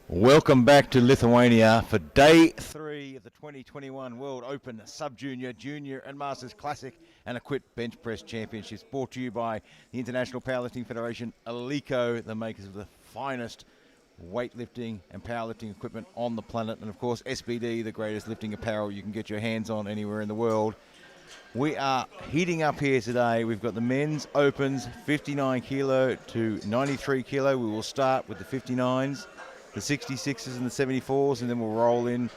Welcome back to Lithuania for day 3 of the 2021 World Open Sub-Junior, Junior and Masters Classic and Equipped Bench Press Championships, brought to you by the International Powerlifting Federation, Alico, the makers of the finest weightlifting and powerlifting equipment on the planet, and of course SBD, the greatest lifting apparel you can get your hands on anywhere in the world. We are heating up here today. We've got the men's opens, 59 kilo to 93 kilo. We will start with the 59s, the 66s and the 74s, and then we'll roll in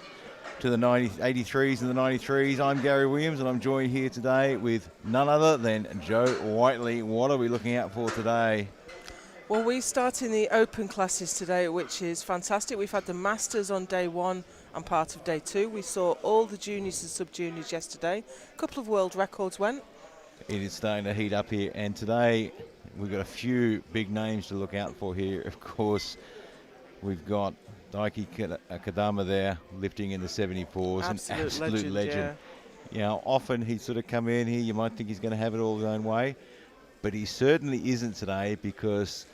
to the 83s and the 93s. I'm Gary Williams, and I'm joined here today with none other than Joe Whiteley. What are we looking out for today? Well, we start in the open classes today, which is fantastic. We've had the Masters on day 1 and part of day 2. We saw all the juniors and sub-juniors yesterday. A couple of world records went. It is starting to heat up here, and today we've got a few big names to look out for here. Of course, we've got Daiki Kadama there, lifting in the 74s. Absolute legend. Yeah. You know, often he'd sort of come in here, you might think he's going to have it all his own way, but he certainly isn't today, because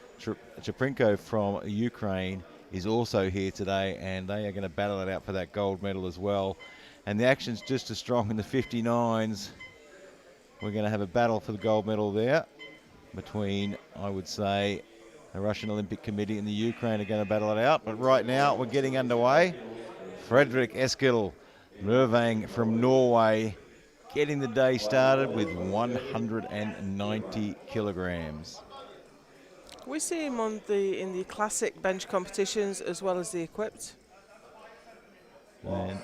Chaprenko from Ukraine is also here today, and they are going to battle it out for that gold medal as well. And the action's just as strong in the 59s. We're going to have a battle for the gold medal there between, I would say, the Russian Olympic Committee and the Ukraine are going to battle it out. But right now, we're getting underway. Fredrik Eskil Mørvang from Norway getting the day started with 190 kilograms. We see him in the classic bench competitions as well as the equipped. And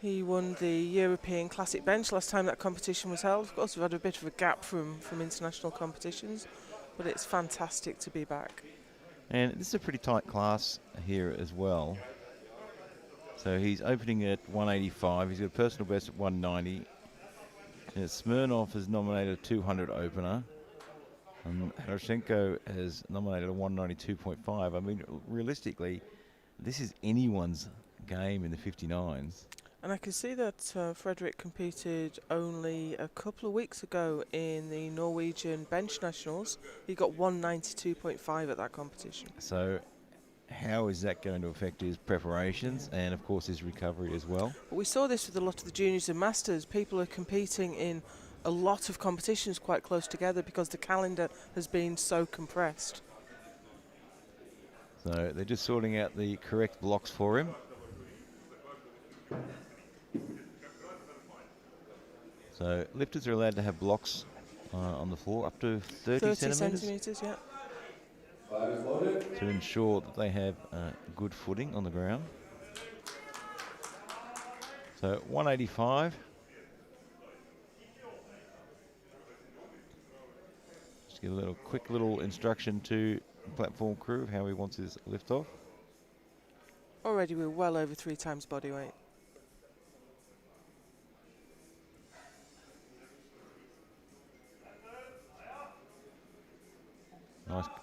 he won the European Classic Bench last time that competition was held. Of course, we've had a bit of a gap from international competitions, but it's fantastic to be back. And this is a pretty tight class here as well. So he's opening at 185. He's got a personal best at 190. And Smirnov has nominated a 200 opener. And Harashenko has nominated a 192.5. I mean, realistically, this is anyone's game in the 59s. And I can see that Fredrik competed only a couple of weeks ago in the Norwegian Bench Nationals. He got 192.5 at that competition. So how is that going to affect his preparations and, of course, his recovery as well? But we saw this with a lot of the juniors and masters. People are competing in a lot of competitions quite close together because the calendar has been so compressed. So they're just sorting out the correct blocks for him. So lifters are allowed to have blocks on the floor up to 30 centimetres, yeah. To ensure that they have good footing on the ground. So 185. Just give a quick little instruction to the platform crew of how he wants his lift off. Already we're well over 3 times body weight.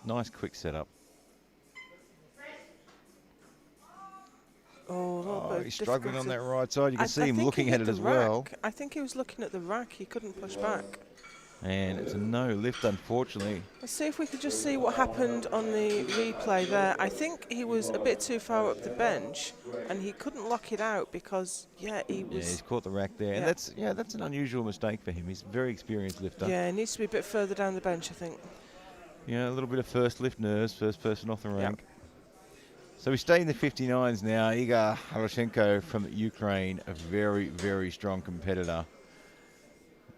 Nice quick setup. He's struggling on that right side. You can see him looking at it as well. I think he was looking at the rack. He couldn't push back. And it's a no lift, unfortunately. Let's see if we could just see what happened on the replay there. I think he was a bit too far up the bench, and he couldn't lock it out because, he was. Yeah, he's caught the rack there, and that's an unusual mistake for him. He's a very experienced lifter. Yeah, he needs to be a bit further down the bench, I think. Yeah, a little bit of first lift nerves, first person off the rank. So we stay in the 59s now. Igor Harashenko from Ukraine, a very, very strong competitor,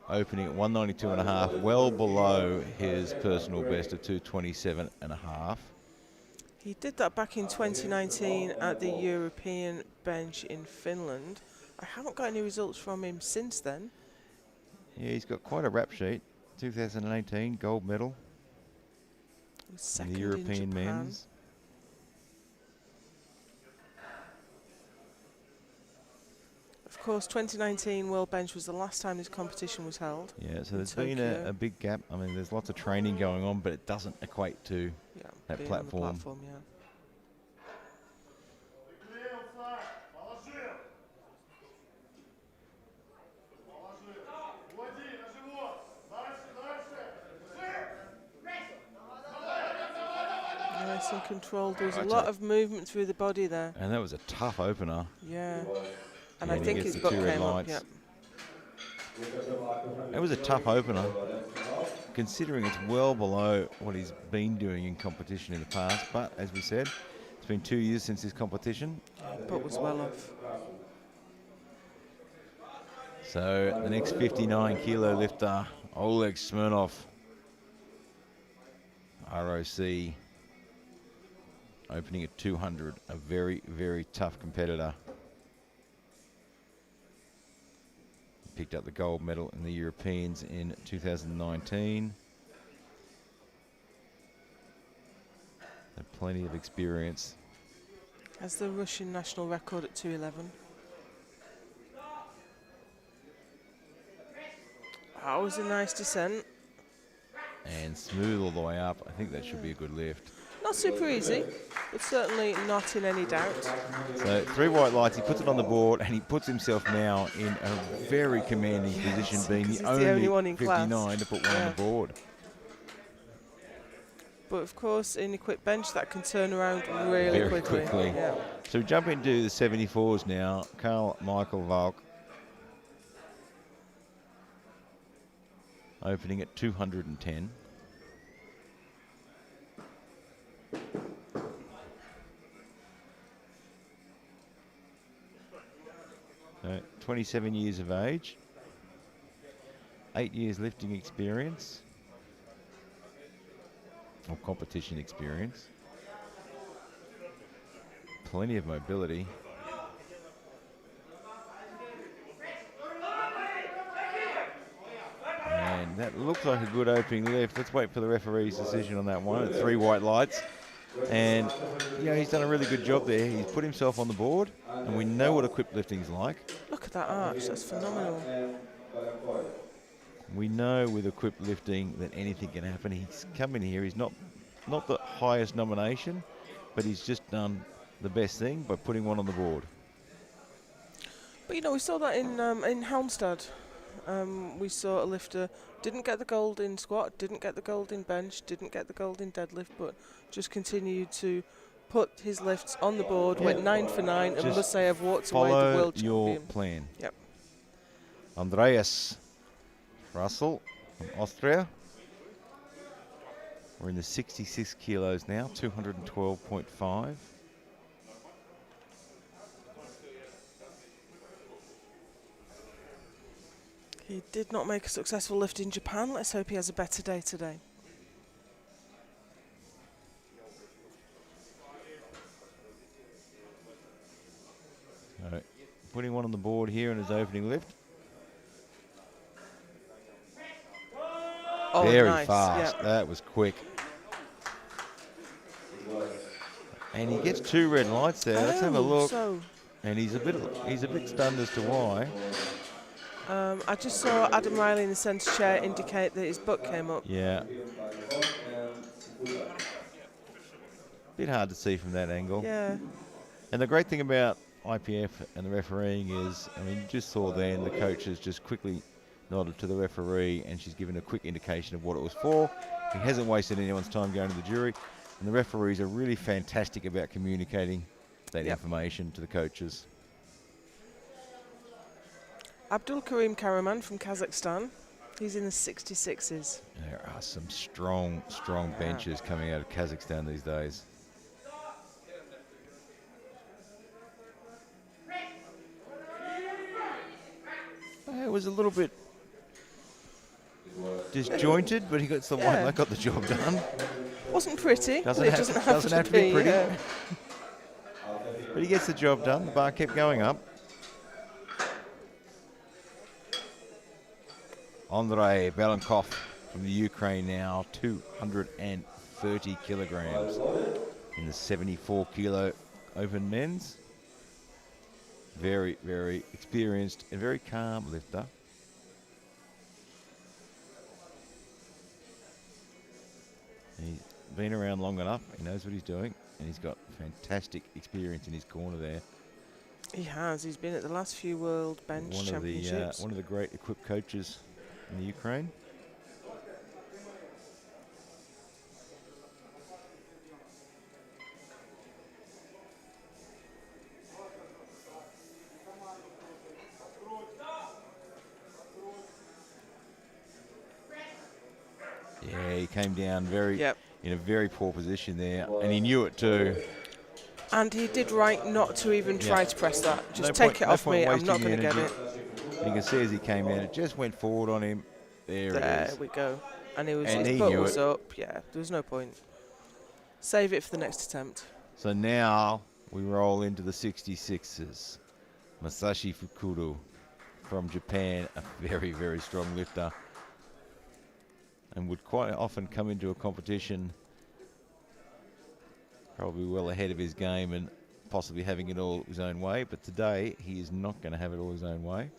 opening at 192.5, well below his personal best of 227.5. He did that back in 2019 at the European Bench in Finland. I haven't got any results from him since then. Yeah, he's got quite a rap sheet. 2018 gold medal. Second the European in Japan. men's. Of course, 2019 World Bench was the last time this competition was held. Yeah, so there's been a big gap. I mean, there's lots of training going on, but it doesn't equate to that platform. On the platform, yeah. Nice and controlled. There was a That's lot of movement through the body there. And that was a tough opener. Yeah. And Yeah, I he think gets his the butt 2 red came up. lights. Yep. It was a tough opener, considering it's well below what he's been doing in competition in the past. But as we said, it's been 2 years since his competition. Butt was well off. So the next 59 kilo lifter, Oleg Smirnov, ROC, opening at 200, a very, very tough competitor. Picked up the gold medal in the Europeans in 2019. Had plenty of experience. Has the Russian national record at 211. That was a nice descent. And smooth all the way up. I think that should be a good lift. Not super easy, but certainly not in any doubt. So 3 white lights, he puts it on the board, and he puts himself now in a very commanding position, being the only one in 59 class. to put one on the board. But of course, in equipped bench, that can turn around really Very quickly. Yeah. So we jump into the 74s now. Carl Michael Valk, opening at 210. 27 years of age, 8 years lifting experience, or competition experience, plenty of mobility. And that looks like a good opening lift. Let's wait for the referee's decision on that one. At 3 white lights. And, you know, he's done a really good job there. He's put himself on the board, and we know what equipped lifting's like. Look at that arch, that's phenomenal. We know with equipped lifting that anything can happen. He's come in here, he's not the highest nomination, but he's just done the best thing by putting one on the board. But you know, we saw that in Halmstad. We saw a lifter didn't get the gold in squat, didn't get the gold in bench, didn't get the gold in deadlift, but just continued to put his lifts on the board, went 9 for 9, and must say I've walked away the world champion. Follow your plan. Yep. Andreas Russell from Austria. We're in the 66 kilos now, 212.5. He did not make a successful lift in Japan. Let's hope he has a better day today. So, putting one on the board here in his opening lift. Oh, very nice. fast. Yep. That was quick. And he gets 2 red lights there. Let's have a look. So And he's a bit stunned as to why. I just saw Adam Riley in the centre chair indicate that his butt came up. Yeah. Bit hard to see from that angle. Yeah. And the great thing about IPF and the refereeing is, I mean, you just saw then the coaches just quickly nodded to the referee, and she's given a quick indication of what it was for. He hasn't wasted anyone's time going to the jury, and the referees are really fantastic about communicating that information to the coaches. Abdul Karim Karaman from Kazakhstan. He's in the 66s. There are some strong benches coming out of Kazakhstan these days. It was a little bit disjointed, but he got the white light, got the job done. Wasn't pretty. Doesn't but have, it doesn't have to be pretty. Yeah. But he gets the job done. The bar kept going up. Andrei Belenkov from the Ukraine now, 230 kilograms in the 74 kilo open men's. Very, very experienced and very calm lifter. He's been around long enough. He knows what he's doing, and he's got fantastic experience in his corner there. He has. He's been at the last few World Bench Championships. One of the great equipped coaches in the Ukraine. came down Yep. in a very poor position there, and he knew it too. And he did right not to even try to press that. Just No take point, it no off point me. I'm wasting not the going to get energy. it. And you can see as he came down, it just went forward on him. There it There is. we go. And his he butt knew was it. up. Yeah, there was no point. Save it for the next attempt. So now we roll into the 66ers. Masashi Fukuro from Japan, a very, very strong lifter, and would quite often come into a competition probably well ahead of his game and possibly having it all his own way. But today, he is not going to have it all his own way.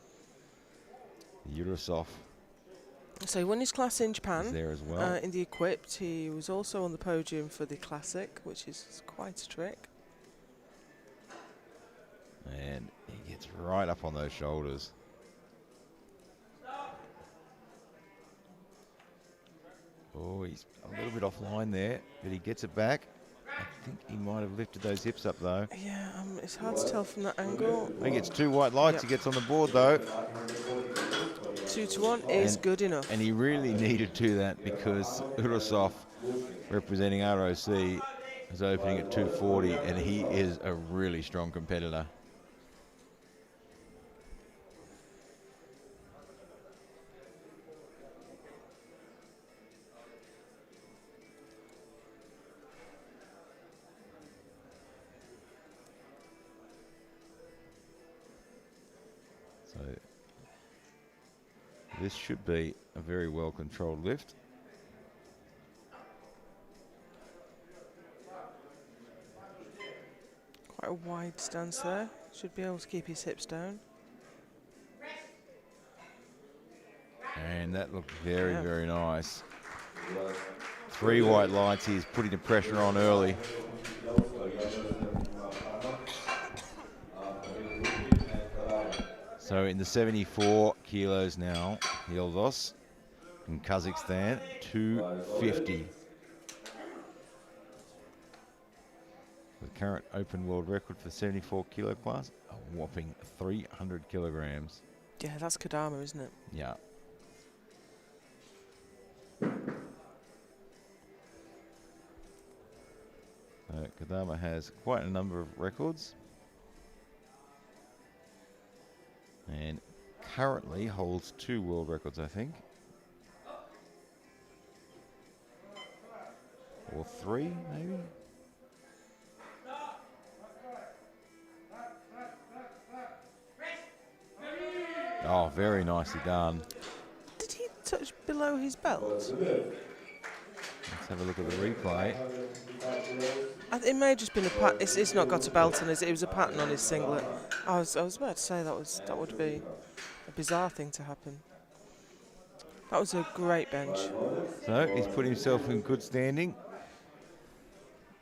Yurosov So he won his class in Japan. is there as well. In the equipped, he was also on the podium for the classic, which is quite a trick. And he gets right up on those shoulders. Oh, he's a little bit offline there, but he gets it back. I think he might have lifted those hips up though. Yeah, it's hard to tell from that angle. He gets 2 white lights. Yep. He gets on the board though. 2-1 is good enough. And he really needed to that because Urosov, representing ROC, is opening at 240, and he is a really strong competitor. So this should be a very well controlled lift. Quite a wide stance there. Should be able to keep his hips down. And that looked very, very nice. 3 white lights. He's putting the pressure on early. So in the 74 kilos now, Yildiz in Kazakhstan, 250. The current open world record for the 74 kilo class, a whopping 300 kilograms. Yeah, that's Kadama, isn't it? Yeah. Kadama has quite a number of records and currently holds 2 world records, I think. Or 3, maybe? Oh, very nicely done. Did he touch below his belt? Let's have a look at the replay. It may have just been a pat. It's not got a belt on it. It was a pattern on his singlet. I was about to say that would be a bizarre thing to happen. That was a great bench. So he's put himself in good standing.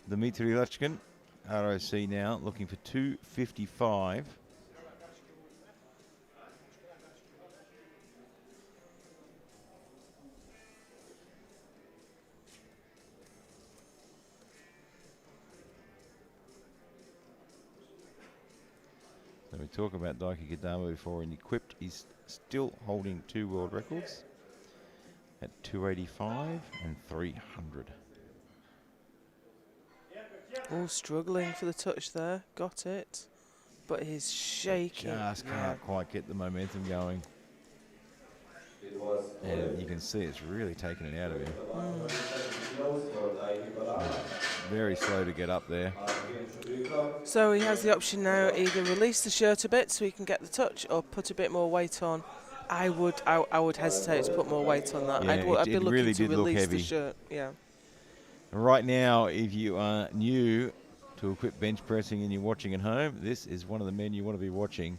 Dmitry Lachkin, ROC now, looking for 255. So we talk about Daiki Kadama before, and equipped, he's still holding 2 world records at 285 and 300. Oh, struggling for the touch there. Got it. But he's shaking. Just can't quite get the momentum going. And you can see it's really taking it out of him. Very slow to get up there. So he has the option now, either release the shirt a bit so he can get the touch, or put a bit more weight on. I would hesitate to put more weight on that. Yeah, I'd be it looking really to did look release heavy. the shirt. Yeah. Right now, if you are new to equip bench pressing and you're watching at home, this is one of the men you want to be watching.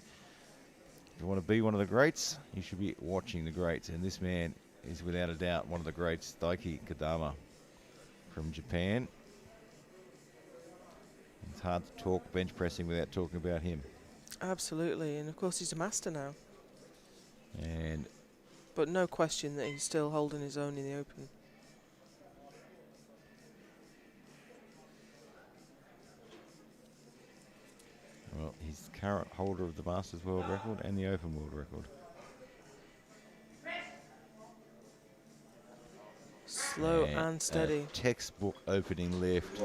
If you want to be one of the greats, you should be watching the greats. And this man is without a doubt one of the greats, Daiki Kadama from Japan. It's hard to talk bench pressing without talking about him. Absolutely, and of course he's a master now. And But no question that he's still holding his own in the open. well, he's the current holder of the Masters World Record and the Open World Record. Slow and steady. Textbook opening lift.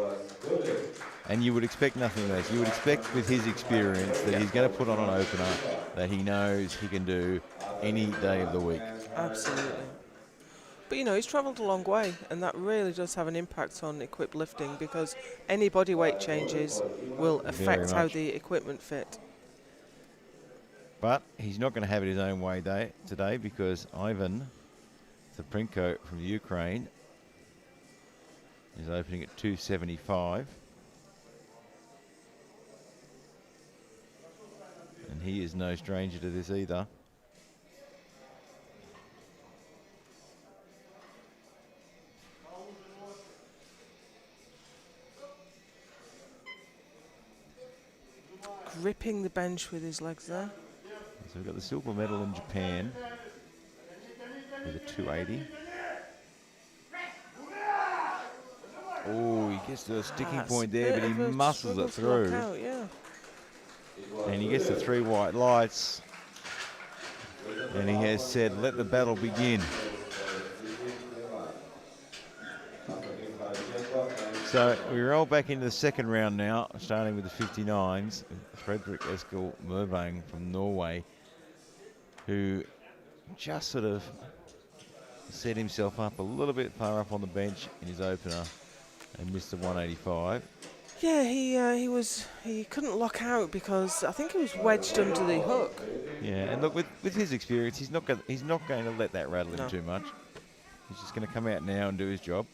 And you would expect nothing less. You would expect with his experience that he's going to put on an opener that he knows he can do any day of the week. Absolutely. But, you know, he's travelled a long way, and that really does have an impact on equipped lifting, because any body weight changes will affect how the equipment fit. But he's not going to have it his own way today, because Ivan Zaprenko from Ukraine is opening at 275. And he is no stranger to this either. Gripping the bench with his legs there. So we've got the silver medal in Japan with a 280. Oh, he gets to a sticking point there, but he muscles it through. Out, yeah. And he gets the 3 white lights. And he has said, let the battle begin. So we roll back into the second round now, starting with the 59s. Fredrik Eskil Mørbang from Norway, who just sort of set himself up a little bit far up on the bench in his opener and missed the 185. Yeah, he couldn't lock out because I think he was wedged under the hook. Yeah, and look, with his experience, he's not going to let that rattle him too much. He's just going to come out now and do his job.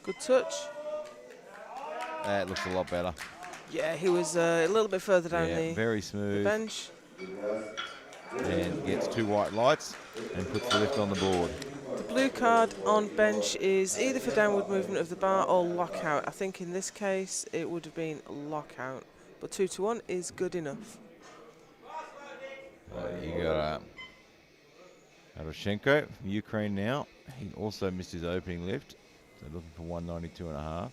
Good touch. That looks a lot better. Yeah, he was a little bit further down very smooth. the bench. And gets 2 white lights and puts the lift on the board. The blue card on bench is either for downward movement of the bar or lockout. I think in this case it would have been lockout, but 2-1 is good enough. You got Aroshenko from Ukraine now. He also missed his opening lift, so looking for 192.5.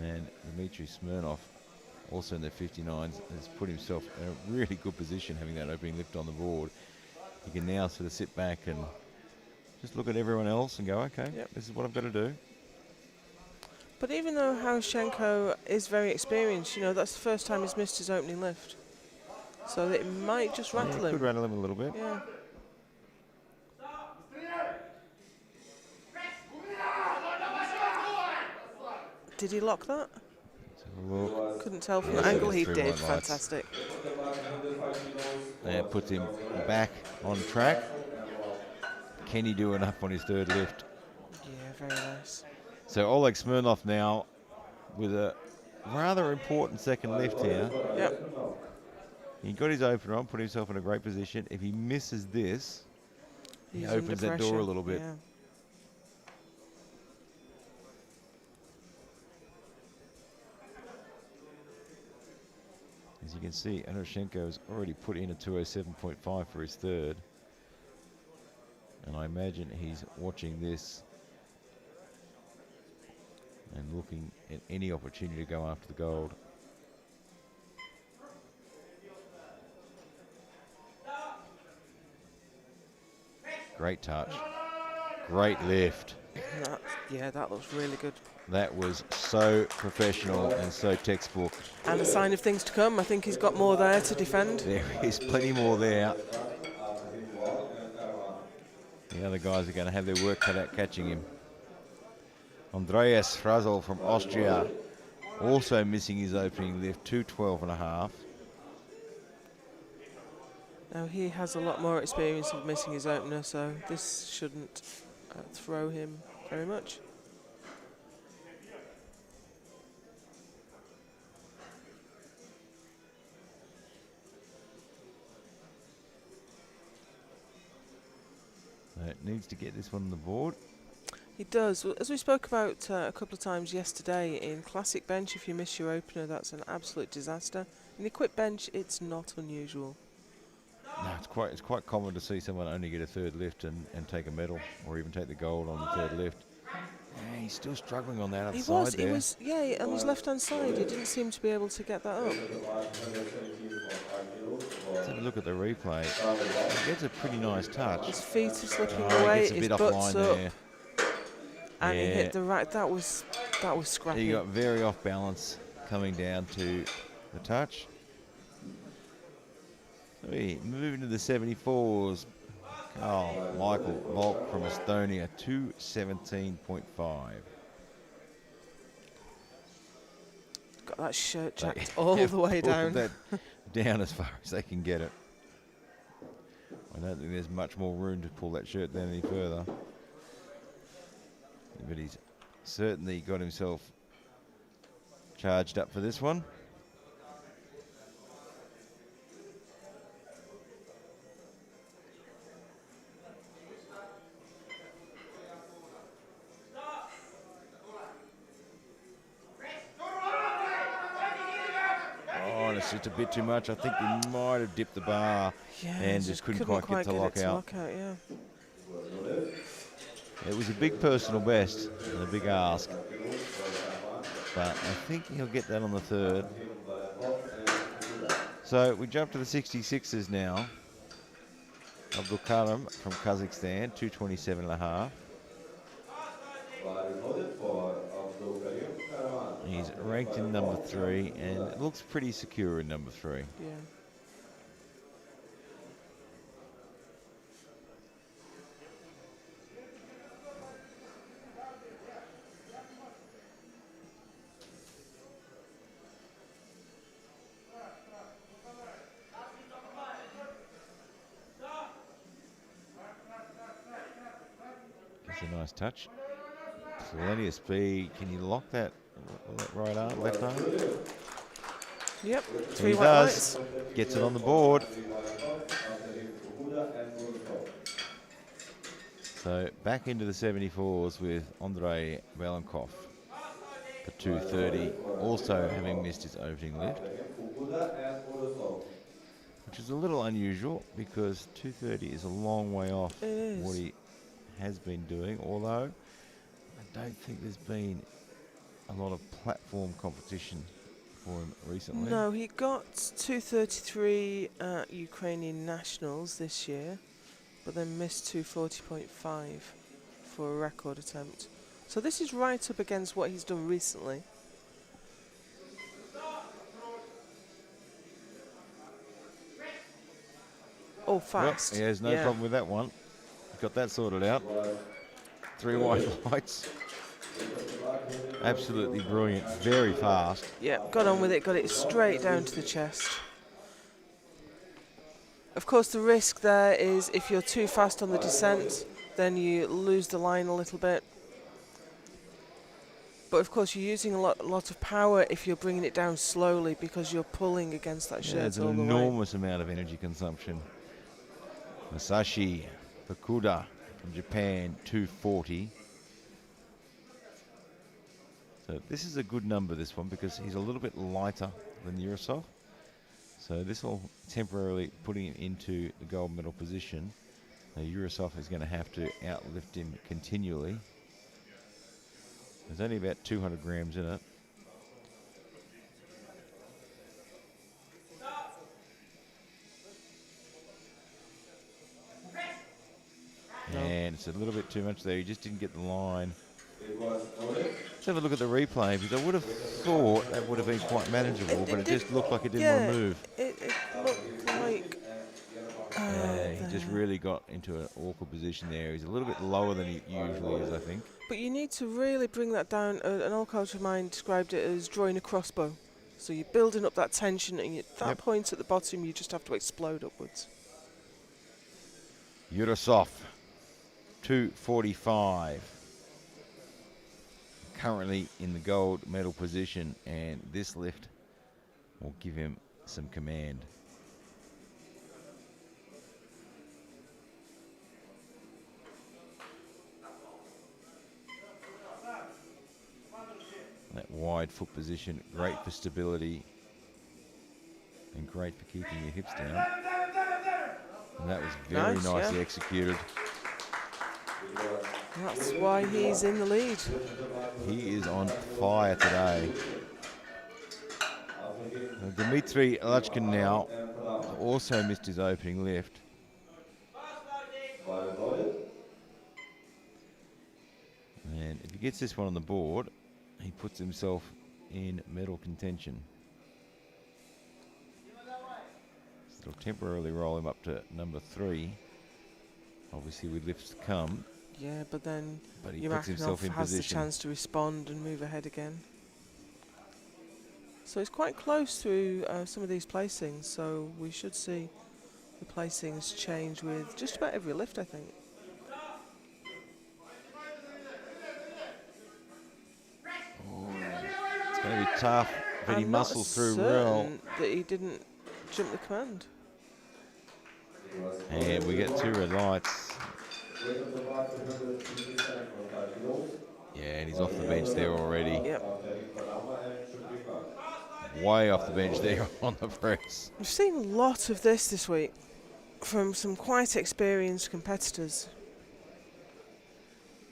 And Dmitry Smirnov, also in the 59s, has put himself in a really good position having that opening lift on the board. He can now sort of sit back and just look at everyone else and go, okay, this is what I've got to do. But even though Harashenko is very experienced, you know, that's the first time he's missed his opening lift. So it might just rattle him. Could rattle him a little bit. Yeah. Did he lock that? Couldn't tell from the angle. He did. Fantastic. That puts him back on track. Can he do enough on his third lift? Yeah, very nice. So Oleg Smirnov now with a rather important second lift here. Yep. He got his opener on, put himself in a great position. If he misses this, he opens that door a little bit. Yeah. As you can see, Anoshenko has already put in a 207.5 for his third. And I imagine he's watching this and looking at any opportunity to go after the gold. Great touch. Great lift. That looks really good. That was so professional and so textbook. And a sign of things to come. I think he's got more there to defend. There is plenty more there. The other guys are going to have their work cut out catching him. Andreas Frazel from Austria also missing his opening lift, 212.5. Now he has a lot more experience of missing his opener, so this shouldn't throw him very much. It needs to get this one on the board. He does. Well, as we spoke about a couple of times yesterday, in classic bench, if you miss your opener, that's an absolute disaster. In equipped bench, it's not unusual. No, it's quite common to see someone only get a third lift and take a medal, or even take the gold on the third lift. Yeah, he's still struggling on that other side there. He was, yeah, on his left-hand side. He didn't seem to be able to get that up. Let's have a look at the replay. He gets a pretty nice touch. His feet are slipping He away. gets a His bit butt's offline up, there. and he Yeah. hit the right. That was scrappy. He got very off balance coming down to the touch. We move into the 74s. Carl Michael Volk from Estonia, 217.5. Got that shirt jacked all the way down. That down as far as they can get it. I don't think there's much more room to pull that shirt down any further. But he's certainly got himself charged up for this one. Oh, and it's just a bit too much. I think he might have dipped the bar and just couldn't quite get to lock out. Yeah. It was a big personal best and a big ask, but I think he'll get that on the third. So we jump to the 66ers now. Abdul Karim from Kazakhstan, 227.5. He's ranked in number 3 and looks pretty secure in number 3. Yeah. It's a nice touch. Plenty of speed. Can you lock that right arm, left arm? Yep. He 3 white does. lights. Gets it on the board. So back into the 74s with Andrei Velenkov for 230. Also having missed his opening lift, which is a little unusual because 230 is a long way off what he has been doing, although I don't think there's been a lot of platform competition for him recently. No, he got 233 at Ukrainian Nationals this year, but then missed 240.5 for a record attempt. So this is right up against what he's done recently. Oh, fast. Well, he has no problem with that one. Got that sorted out. 3 white lights. Absolutely brilliant. Very fast. Yeah, got on with it, got it straight down to the chest. Of course, the risk there is if you're too fast on the descent, then you lose the line a little bit. But of course, you're using a lot of power if you're bringing it down slowly because you're pulling against that shirt It's all an the way. enormous amount of energy consumption. Masashi Fukuda from Japan, 240. So this is a good number, this one, because he's a little bit lighter than Yurosov. So this will temporarily put him into the gold medal position. Now Yurosov is going to have to outlift him continually. There's only about 200 grams in it. And it's a little bit too much there. He just didn't get the line. Let's have a look at the replay, because I would have thought that would have been quite manageable, but it just looked like it didn't want to move. It looked like... He just really got into an awkward position there. He's a little bit lower than he usually is, I think. But you need to really bring that down. An old coach of mine described it as drawing a crossbow. So you're building up that tension, and at that point at the bottom, you just have to explode upwards. Yurosov, 245. Currently in the gold medal position, and this lift will give him some command. wide foot position, great for stability and great for keeping your hips down. And that was very nicely executed. That's why he's in the lead. He is on fire today. Dmitry Lachkin now also missed his opening lift. And if he gets this one on the board, he puts himself in medal contention. It'll temporarily roll him up to number 3. Obviously with lifts to come. Yeah, but then he puts himself in has position. the chance to respond and move ahead again. So it's quite close through some of these placings, so we should see the placings change with just about every lift, I think. It's going to be tough, but he muscles through well. That he didn't jump the command. And we get 2 red lights. Yeah, and he's off the bench there already. Yep. Way off the bench there on the press. We've seen a lot of this week from some quite experienced competitors.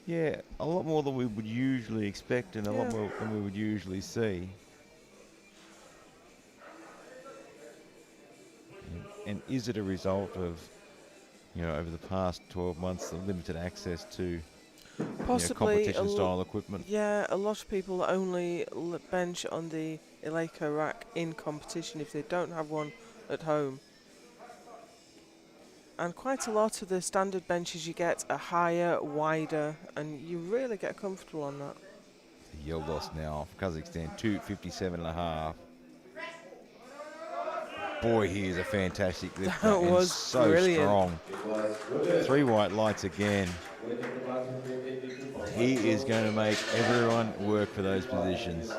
Yeah, a lot more than we would usually expect and a lot more than we would usually see. And is it a result of, over the past 12 months, the limited access to possibly competition-style equipment? Yeah, a lot of people only bench on the Eleiko rack in competition if they don't have one at home. And quite a lot of the standard benches you get are higher, wider, and you really get comfortable on that. Yildiz now for Kazakhstan, 257.5. Boy, he is a fantastic lifter. That was so brilliant. Strong. 3 white lights again. He is going to make everyone work for those positions.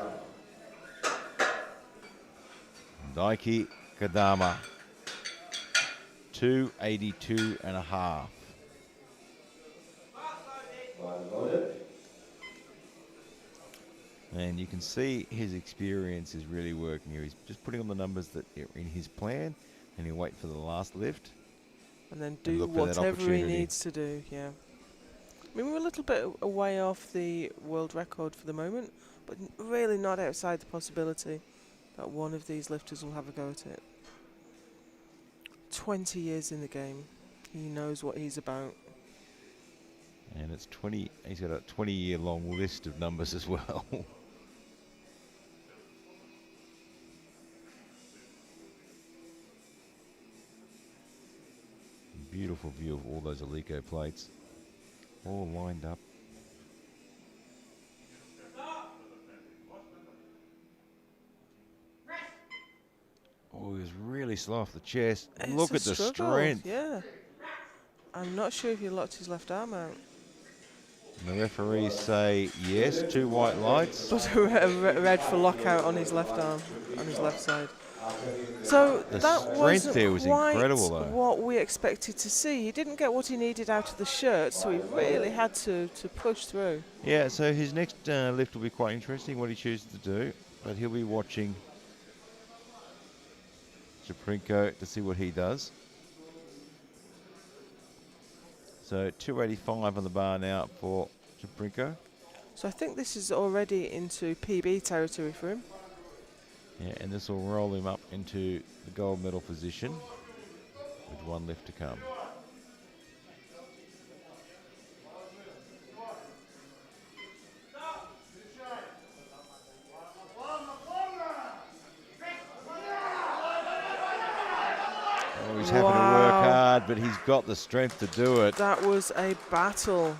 Daiki Kadama, 282.5. And you can see his experience is really working here. He's just putting on the numbers that are in his plan, and he'll wait for the last lift. And then do whatever he needs to do, yeah. I mean, we're a little bit away off the world record for the moment, but really not outside the possibility that one of these lifters will have a go at it. 20 years in the game. He knows what he's about. And it's 20, he's got a 20-year-long list of numbers as well. Beautiful view of all those Eleiko plates, all lined up. Oh, he was really slow off the chest. Look at the strength. Yeah. I'm not sure if he locked his left arm out. And the referees say yes, 2 white lights. But a red for lockout on his left arm, on his left side. So the that wasn't there was quite incredible, though. What we expected to see. He didn't get what he needed out of the shirt, so he really had to push through. Yeah, so his next lift will be quite interesting, what he chooses to do. But he'll be watching Chaprinko to see what he does. So 285 on the bar now for Chaprinko. So I think this is already into PB territory for him. Yeah, and this will roll him up into the gold medal position with 1 lift to come. Oh, he's having to work hard, but he's got the strength to do it. That was a battle.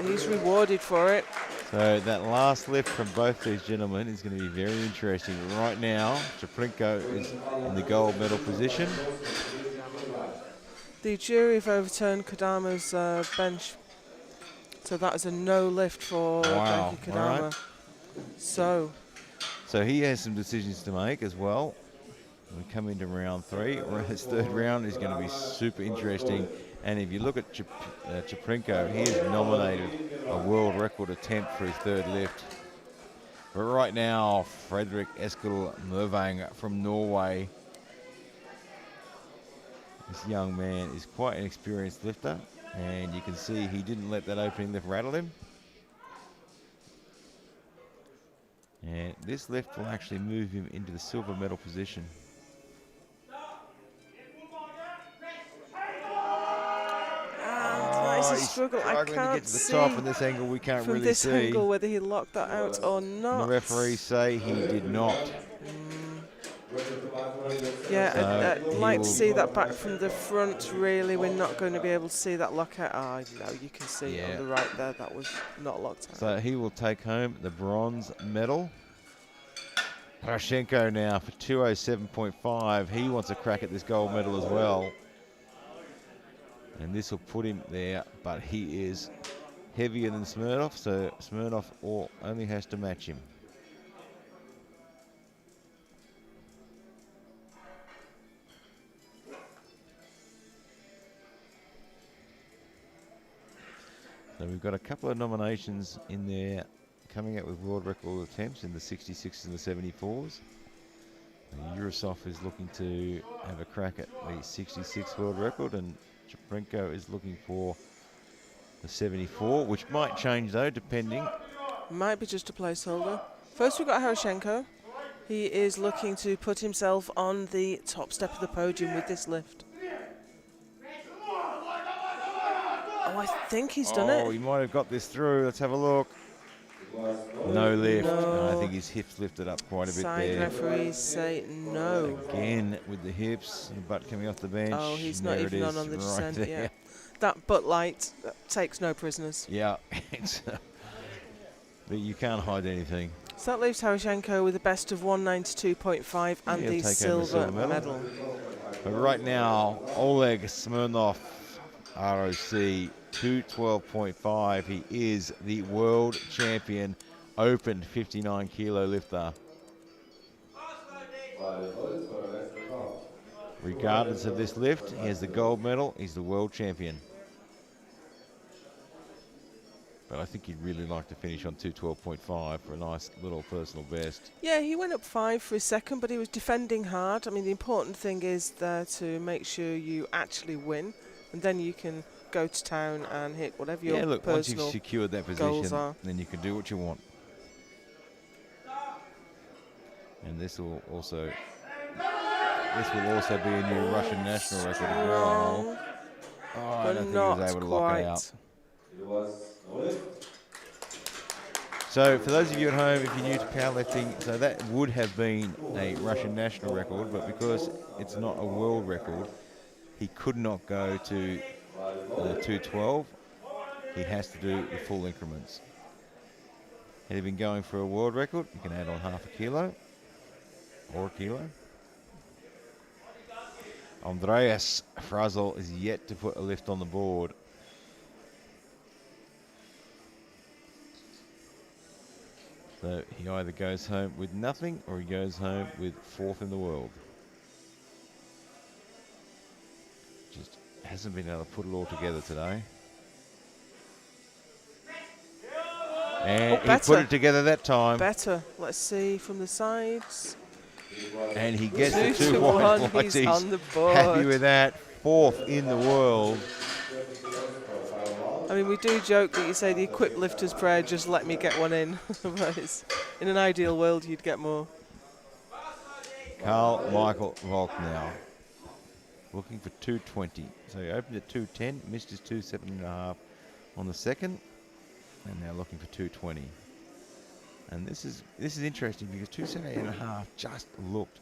He's rewarded for it. So that last lift from both these gentlemen is going to be very interesting. Right now, Chaprinko is in the gold medal position. The jury have overturned Kadama's bench. So that is a no lift for Daiki Kadama. Right. So he has some decisions to make as well. We come into round 3. His 3rd round is going to be super interesting. And if you look at Chaprinko, he has nominated a world record attempt for his 3rd lift. But right now, Fredrik Eskil Mørvang from Norway. This young man is quite an experienced lifter, and you can see he didn't let that opening lift rattle him. And this lift will actually move him into the silver medal position. It's a struggle. I To can't get to the see top, and this angle we can't from really this see. angle whether he locked that out or not. The referees say he did not. Yeah, I'd like to see that back from the front. Really, we're not going to be able to see that lockout. No, you can see on the right there that was not locked out. So he will take home the bronze medal. Poroshenko now for 207.5. He wants a crack at this gold medal as well. And this will put him there, but he is heavier than Smirnov, so Smirnov only has to match him. So we've got a couple of nominations in there coming out with world record attempts in the 66s and the 74s. Yurosov is looking to have a crack at the 66 world record, and Chaprenko is looking for the 74, which might change though, depending. Might be just a placeholder. First we've got Harashenko. He is looking to put himself on the top step of the podium with this lift. Oh, I think he's done it. Oh, he might have got this through. Let's have a look. No lift. No, I think his hips lifted up quite a bit Side there. referees say no. Again with the hips and the butt coming off the bench. Oh, he's And not there even it on is, the right descent there. yet. That butt light takes no prisoners. Yeah, but you can't hide anything. So that leaves Harashenko with a best of 192.5 and the He'll take home the silver medal. But right now, Oleg Smirnov, ROC, 212.5. He is the world champion, open 59 kilo lifter. Regardless of this lift, he has the gold medal. He's the world champion. But I think he'd really like to finish on 212.5 for a nice little personal best. Yeah, he went up 5 for a second, but he was defending hard. I mean, the important thing is there to make sure you actually win, and then you can go to town and hit whatever your once you've personal secured that goals position, are. then you can do what you want. And this will also be a new Russian national record as well. Oh, I don't think he was able to lock it out. So for those of you at home, if you're new to powerlifting, so that would have been a Russian national record, but because it's not a world record, he could not go to 212. He has to do the full increments. Had he been going for a world record, you can add on half a kilo or a kilo. Andreas Frazel is yet to put a lift on the board. So he either goes home with nothing or he goes home with 4th in the world. Just hasn't been able to put it all together today. And he put it together that time. Better. Let's see from the sides. And he gets the 2 2 to white 1, lights. he's on the board. Happy with that. 4th in the world. I mean, we do joke that you say the equipped lifter's prayer, just let me get one in. But in an ideal world, you'd get more. Carl Michael Volk now. Looking for 220. So he opened at 210, missed his 207.5 on the second, and now looking for 220. And this is interesting because 278.5 just looked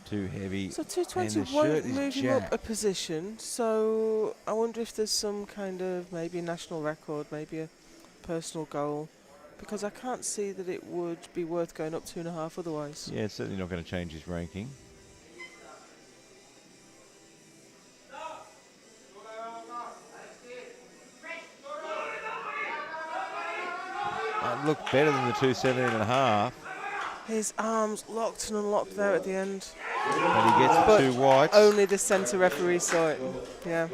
too heavy. So 220 won't move him up a position. So I wonder if there's some kind of maybe a national record, maybe a personal goal, because I can't see that it would be worth going up 2.5 otherwise. Yeah, it's certainly not going to change his ranking. Looked better than the 217.5. His arms locked and unlocked there at the end. But he gets the 2 whites. Only the centre referee saw it. Yeah.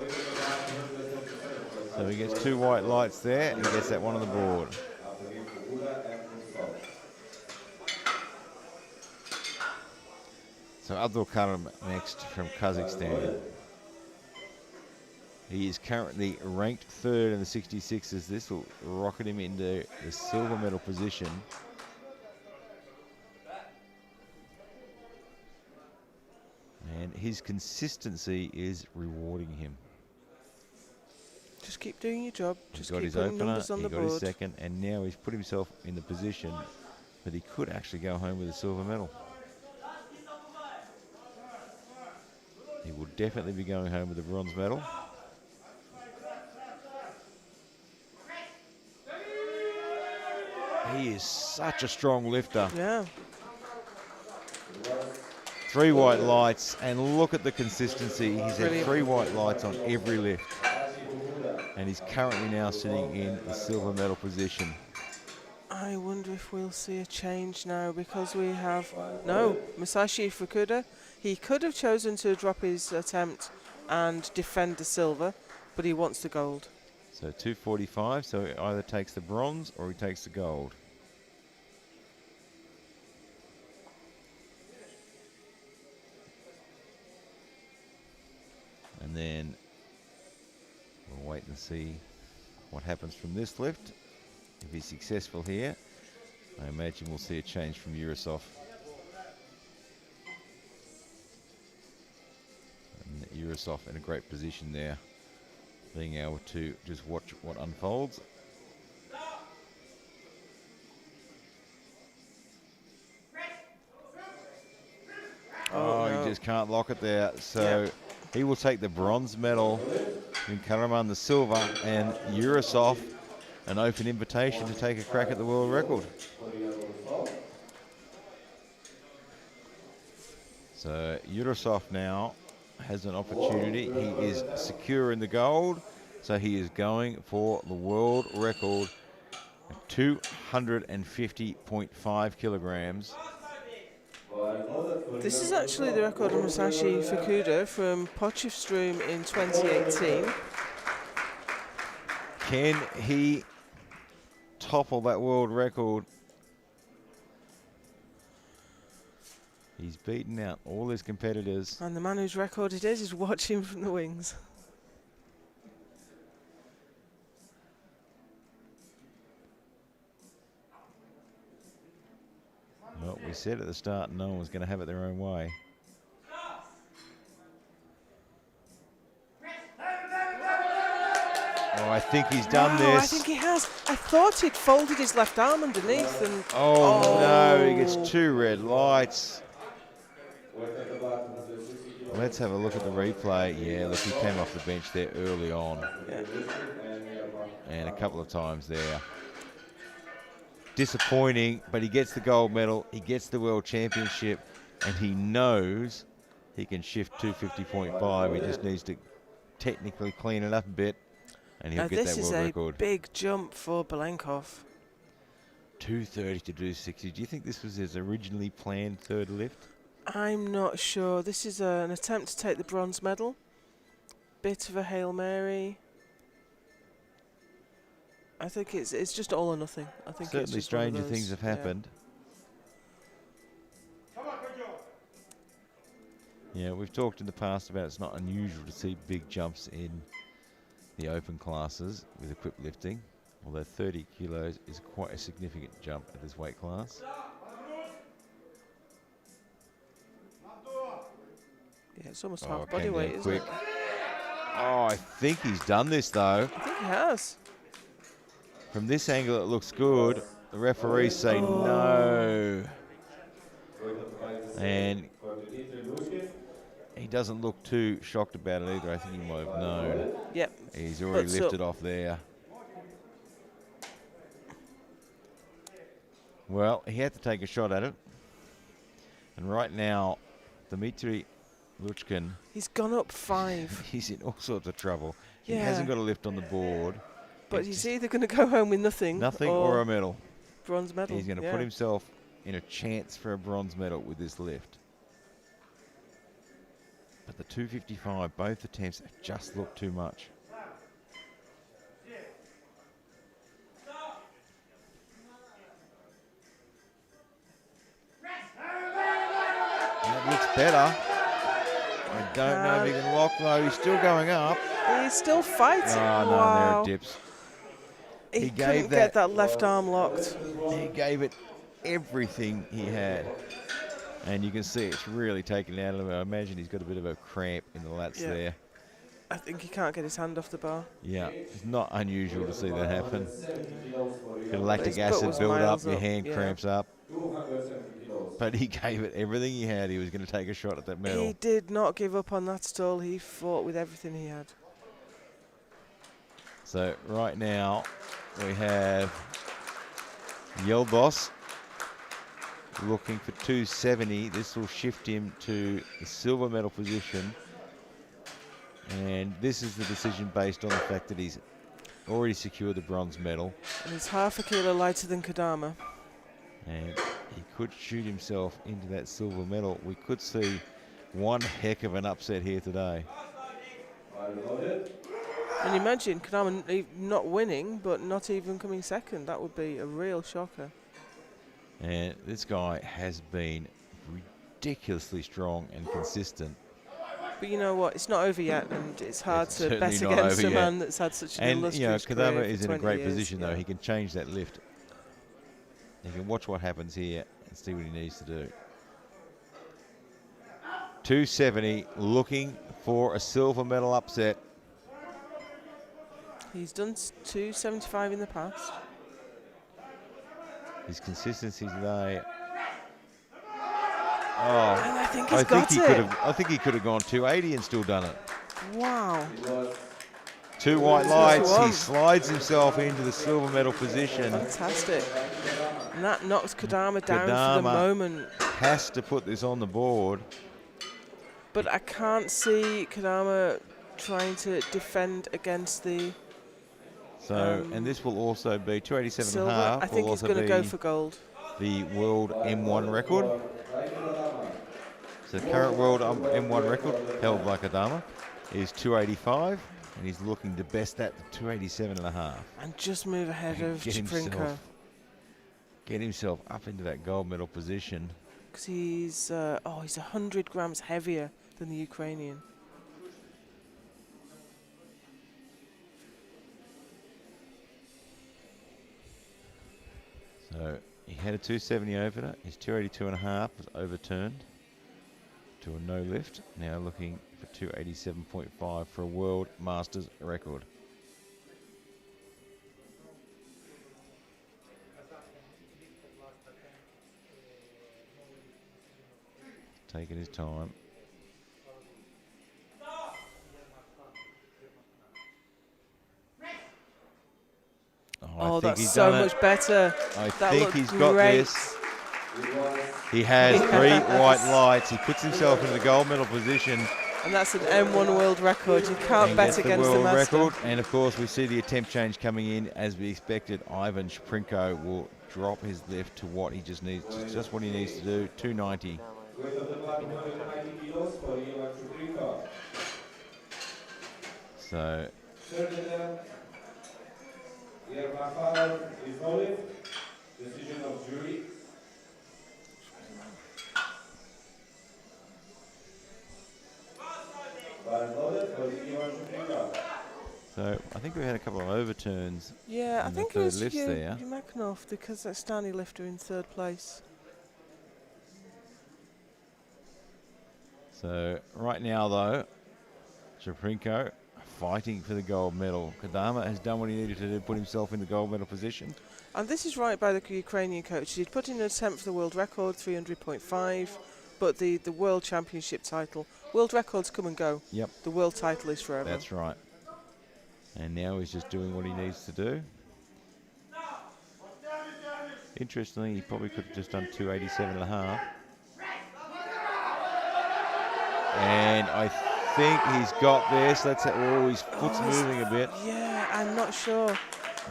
So he gets 2 white lights there and he gets that one on the board. So Abdul Karim next from Kazakhstan. He is currently ranked third in the 66s. This will rocket him into the silver medal position. And his consistency is rewarding him. Just keep doing your job. He's Just got keep his putting opener, numbers on he the got his board. second, and now he's put himself in the position that he could actually go home with a silver medal. He will definitely be going home with a bronze medal. He is such a strong lifter. Yeah. 3 white lights, and look at the consistency. He's had Brilliant. 3 white lights on every lift. And he's currently now sitting in the silver medal position. I wonder if we'll see a change now, because we have no Masashi Fukuda. He could have chosen to drop his attempt and defend the silver, but he wants the gold. So 245, so he either takes the bronze or he takes the gold. And then we'll wait and see what happens from this lift. If he's successful here, I imagine we'll see a change from Yurosov. And Yurosov in a great position there, being able to just watch what unfolds. Oh, no. He just can't lock it there. So he will take the bronze medal, in Karaman the silver, and Yurosov an open invitation to take a crack at the world record. So Yurosov now has an opportunity. He is secure in the gold, so he is going for the world record of 250.5 kilograms. This is actually the record of Masashi Fukuda from Potchefstroom in 2018. Can he topple that world record? He's beaten out all his competitors. And the man whose record it is watching from the wings. Well, we said at the start no one was going to have it their own way. Oh, I think he's done Wow, this. I think he has. I thought he'd folded his left arm underneath and... Oh, no, he gets 2 red lights. Let's have a look at the replay. Yeah, look, he came off the bench there early on. Yeah. And a couple of times there. Disappointing, but he gets the gold medal, he gets the world championship, and he knows he can shift 250.5. He just needs to technically clean it up a bit, and he'll get that world record. This is a big jump for Belenkov. 230 to 260. Do you think this was his originally planned third lift? I'm not sure. This is an attempt to take the bronze medal. Bit of a Hail Mary. I think it's just all or nothing. I think Certainly it's just stranger one of those, things have happened. Yeah, we've talked in the past about it's not unusual to see big jumps in the open classes with equipped lifting, although 30 kilos is quite a significant jump at this weight class. Yeah, it's almost half body weight, isn't it? Oh, I think he's done this though. I think he has. From this angle it looks good. The referees say no. And he doesn't look too shocked about it either. I think he might have known. Yep. He's already lifted off there. Well, he had to take a shot at it. And right now, Dmitry Luchkin, he's gone up 5. He's in all sorts of trouble. Yeah. He hasn't got a lift on the board. But he's either going to go home with nothing or a medal. Bronze medal. He's going to put himself in a chance for a bronze medal with this lift. But the 255, both attempts just look too much. That looks better. I don't know if he can lock though. He's still going up. He's still fighting. Oh, no, wow. there it dips. He couldn't get that left arm locked. He gave it everything he had. And you can see it's really taken out of him. I imagine he's got a bit of a cramp in the lats there. I think he can't get his hand off the bar. Yeah, it's not unusual to see that happen. Bit of lactic acid build up, your hand cramps up. But he gave it everything he had. He was going to take a shot at that medal. He did not give up on that stall. He fought with everything he had. So right now we have Yelbos looking for 270. This will shift him to the silver medal position. And this is the decision based on the fact that he's already secured the bronze medal. And he's half a kilo lighter than Kadama. And he could shoot himself into that silver medal. We could see one heck of an upset here today. And imagine Kadama not winning, but not even coming second. That would be a real shocker. And this guy has been ridiculously strong and consistent. But you know what? It's not over yet, and it's hard to bet against a man that's had such an illustrious career. And Kadama is in a great years, position, though. He can change that lift. He can watch what happens here and see what he needs to do. 270, looking for a silver medal upset. He's done 275 in the past. His consistency today. Oh, and I think he's got it. I think he could have gone 280 and still done it. Wow. Two white lights. He slides himself into the silver medal position. Fantastic. And that knocks Kadama down for the moment. Has to put this on the board. But I can't see Kadama trying to defend against the So, and this will also be 287 silver. and a half. I think he's going to go for gold. The world M1 record. So the current world M1 record held by Kadama is 285, and he's looking to best that to 287 and a half. And just move ahead of Chaprinko. Get himself up into that gold medal position. Because he's 100 grams heavier than the Ukrainian. So he had a 270 opener. His 282 and a half was overturned to a no lift. Now looking for 287.5 for a world masters record. Taking his time. Oh, that's so much better. I think he's got this. He has 3 white lights. He puts himself into the gold medal position. And that's an M1 world record. You can't bet against the master. Record. And of course, we see the attempt change coming in as we expected. Ivan Shaprinko will drop his lift to what he just needs, just what he needs to do, 290. So. Decision of jury. So I think we had a couple of overturns. Yeah, I think it was there. Yumakhanov, because that Stani lifter in 3rd place. So right now, though, Shaprinko fighting for the gold medal. Kadama has done what he needed to do, put himself in the gold medal position. And this is right by the Ukrainian coach. He'd put in an attempt for the world record, 300.5, but the world championship title. World records come and go. Yep. The world title is forever. That's right. And now he's just doing what he needs to do. Interestingly, he probably could have just done 287 and a half. And I think he's got this. His foot's moving a bit. Yeah, I'm not sure.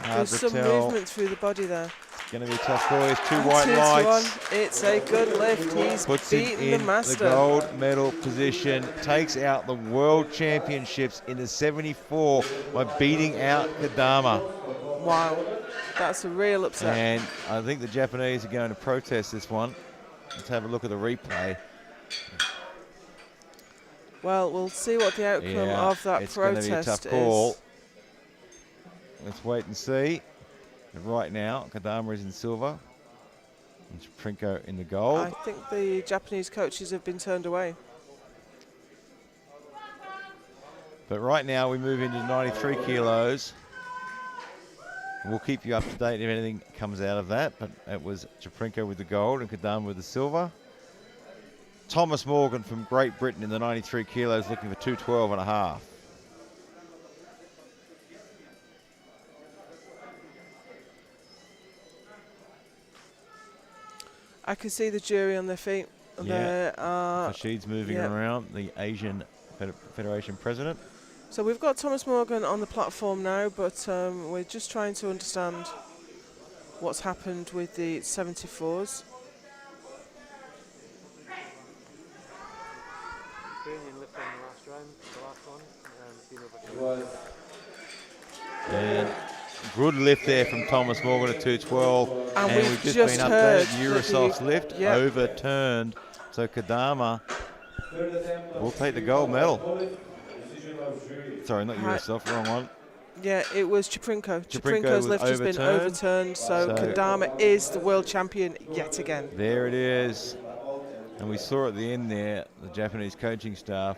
Hard There's some movement through the body there. It's going to be a tough call. There's 2 white lights. It's a good lift. He's beaten the master. The gold medal position, takes out the world championships in the 74 by beating out Kadama. Wow, that's a real upset. And I think the Japanese are going to protest this one. Let's have a look at the replay. Well, we'll see what the outcome of that it's going protest to be a tough call. Let's wait and see. But right now, Kadama is in silver and Shaprinko in the gold. I think the Japanese coaches have been turned away. But right now we move into 93 kilos. We'll keep you up to date if anything comes out of that. But it was Shaprinko with the gold and Kadama with the silver. Thomas Morgan from Great Britain in the 93 kilos looking for 212 and a half. I can see the jury on their feet. Rashid's moving around, the Asian Federation president. So we've got Thomas Morgan on the platform now, but we're just trying to understand what's happened with the 74s. And good lift there from Thomas Morgan at 212. And we've just been updated. Urasov's lift overturned. So Kadama will take the gold medal. Sorry, not Urasov, wrong one. Yeah, it was Shaprinko. Shaprinko's lift has been overturned, so Kadama is the world champion yet again. There it is. And we saw at the end there, the Japanese coaching staff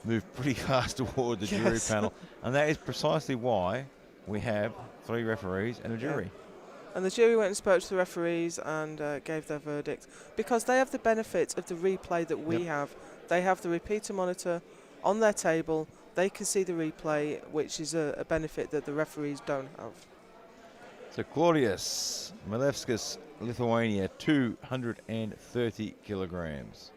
moved pretty fast toward the jury panel. And that is precisely why we have 3 referees and a jury. And the jury went and spoke to the referees and gave their verdict. Because they have the benefit of the replay that we have. They have the repeater monitor on their table. They can see the replay, which is a benefit that the referees don't have. So Claudius Malevskis, Lithuania, 230 kilograms.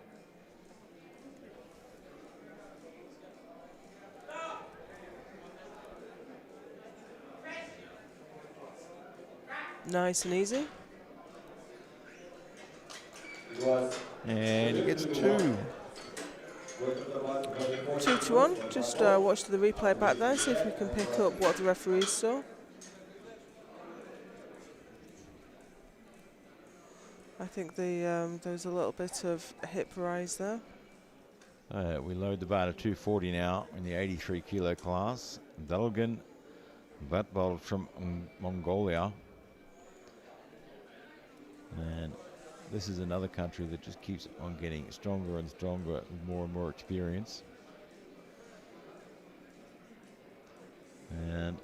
Nice and easy. And he gets 2. 2-1. Just watch the replay back there, see if we can pick up what the referees saw. I think there's a little bit of hip rise there. We load the bar to 240 now in the 83 kilo class. Dalgan Batbol from Mongolia. And this is another country that just keeps on getting stronger and stronger with more and more experience. And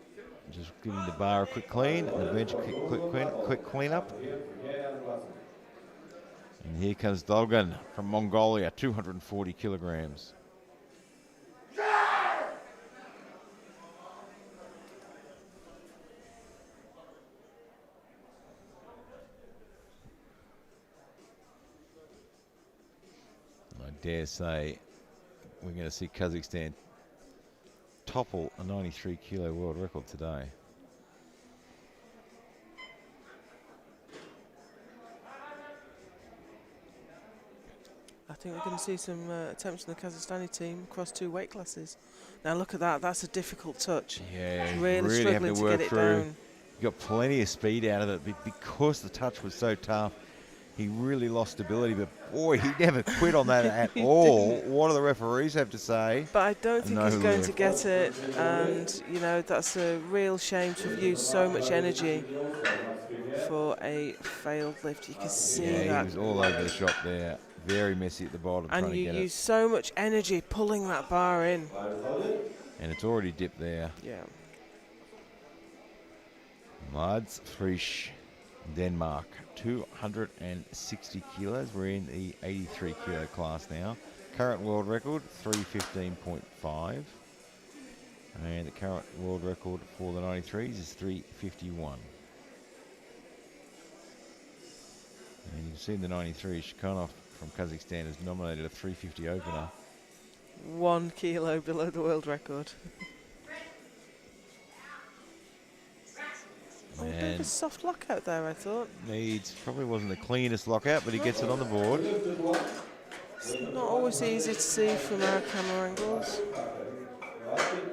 just giving the bar a quick clean and the bench a quick clean up. And here comes Dolgan from Mongolia, 240 kilograms. I dare say we're going to see Kazakhstan topple a 93 kilo world record today. I think we're going to see some attempts from the Kazakhstani team across 2 weight classes. Now look at that, that's a difficult touch. Yeah, really struggling to get it down. He got plenty of speed out of it, but because the touch was so tough, he really lost stability. But boy, he never quit on that at all. What do the referees have to say? But I don't think he's going to get it, and you know, that's a real shame to have used so much energy for a failed lift. You can see that. He was all over the shop there. Very messy at the bottom. And you use so much energy pulling that bar in. And it's already dipped there. Yeah. Mads Frisch, Denmark, 260 kilos. We're in the 83 kilo class now. Current world record, 315.5. And the current world record for the 93s is 351. And you can see in the 93, Shkanov from Kazakhstan has nominated a 350 opener. 1 kilo below the world record. A bit of a soft lockout there, I thought. Probably wasn't the cleanest lockout, but he gets it on the board. It's not always easy to see from our camera angles.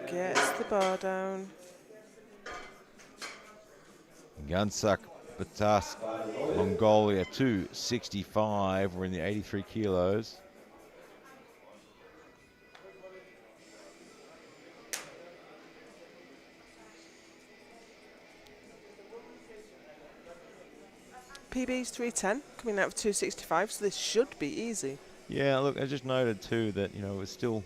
Gets the bar down. Gansak Batask, Mongolia, 265. We're in the 83 kilos. PB's 310, coming out of 265, so this should be easy. Yeah, look, I just noted too that, it was still,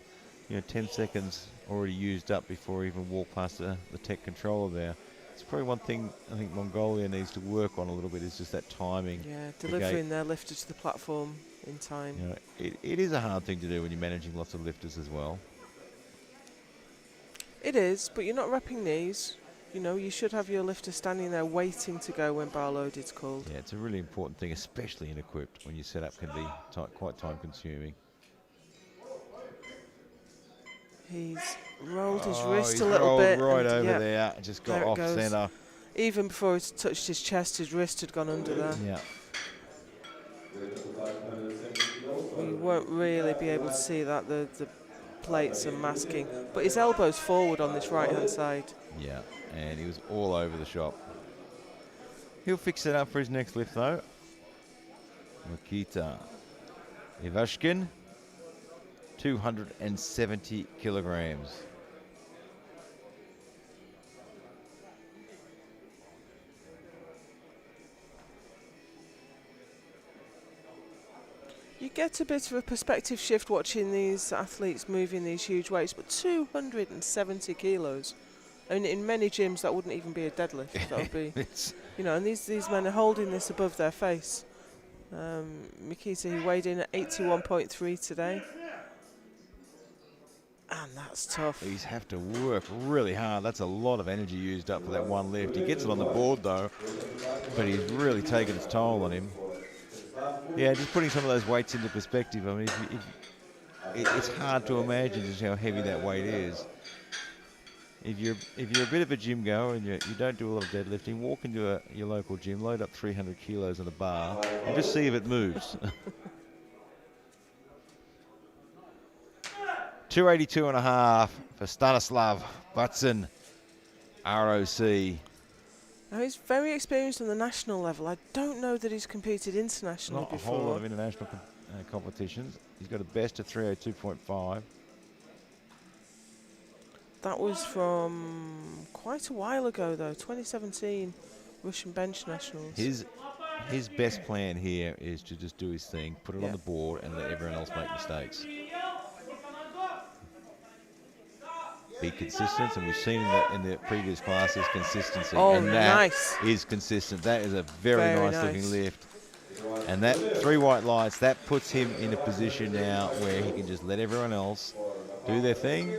10 seconds already used up before he even walked past the tech controller there. It's probably one thing I think Mongolia needs to work on a little bit is just that timing. Yeah, delivering their lifter to the platform in time. It is a hard thing to do when you're managing lots of lifters as well. It is, but you're not wrapping knees. You should have your lifter standing there waiting to go when bar loaded's called. Yeah, it's a really important thing, especially in equipped, when your setup can be quite time consuming. He's rolled his wrist a little bit. Right over there, just got off centre. Even before he touched his chest, his wrist had gone under there. Yeah. You won't really be able to see that, the plates are masking. But his elbow's forward on this right-hand side. Yeah, and he was all over the shop. He'll fix it up for his next lift, though. Nikita Ivashkin, 270 kilograms. You get a bit of a perspective shift watching these athletes moving these huge weights, but 270 kilos. And in many gyms, that wouldn't even be a deadlift. That would be, and these men are holding this above their face. Mikita, he weighed in at 81.3 today. And that's tough. He's have to work really hard. That's a lot of energy used up for that one lift. He gets it on the board, though, but he's really taken its toll on him. Yeah, just putting some of those weights into perspective. I mean, it's hard to imagine just how heavy that weight is. If you're a bit of a gym goer and you don't do a lot of deadlifting, walk into your local gym, load up 300 kilos on a bar, and just see if it moves. 282.5 for Stanislav Butson, ROC. Now he's very experienced on the national level. I don't know that he's competed internationally Not before. a whole lot of international competitions. He's got a best of 302.5. That was from quite a while ago, though, 2017 Russian bench nationals. His best plan here is to just do his thing, put it on the board, and let everyone else make mistakes. Be consistent, and we've seen in the previous classes consistency. Oh, and that nice. is consistent. That is a very nice looking lift. And that 3 white lights, that puts him in a position now where he can just let everyone else do their thing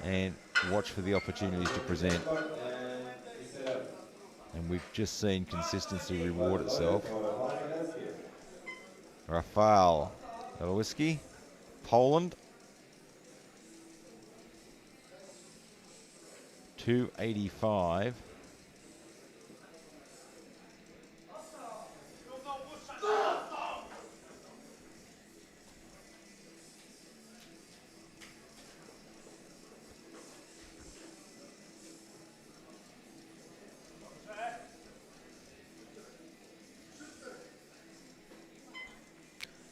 and watch for the opportunities to present. And we've just seen consistency reward itself. Rafał Lewiski, Poland. 285.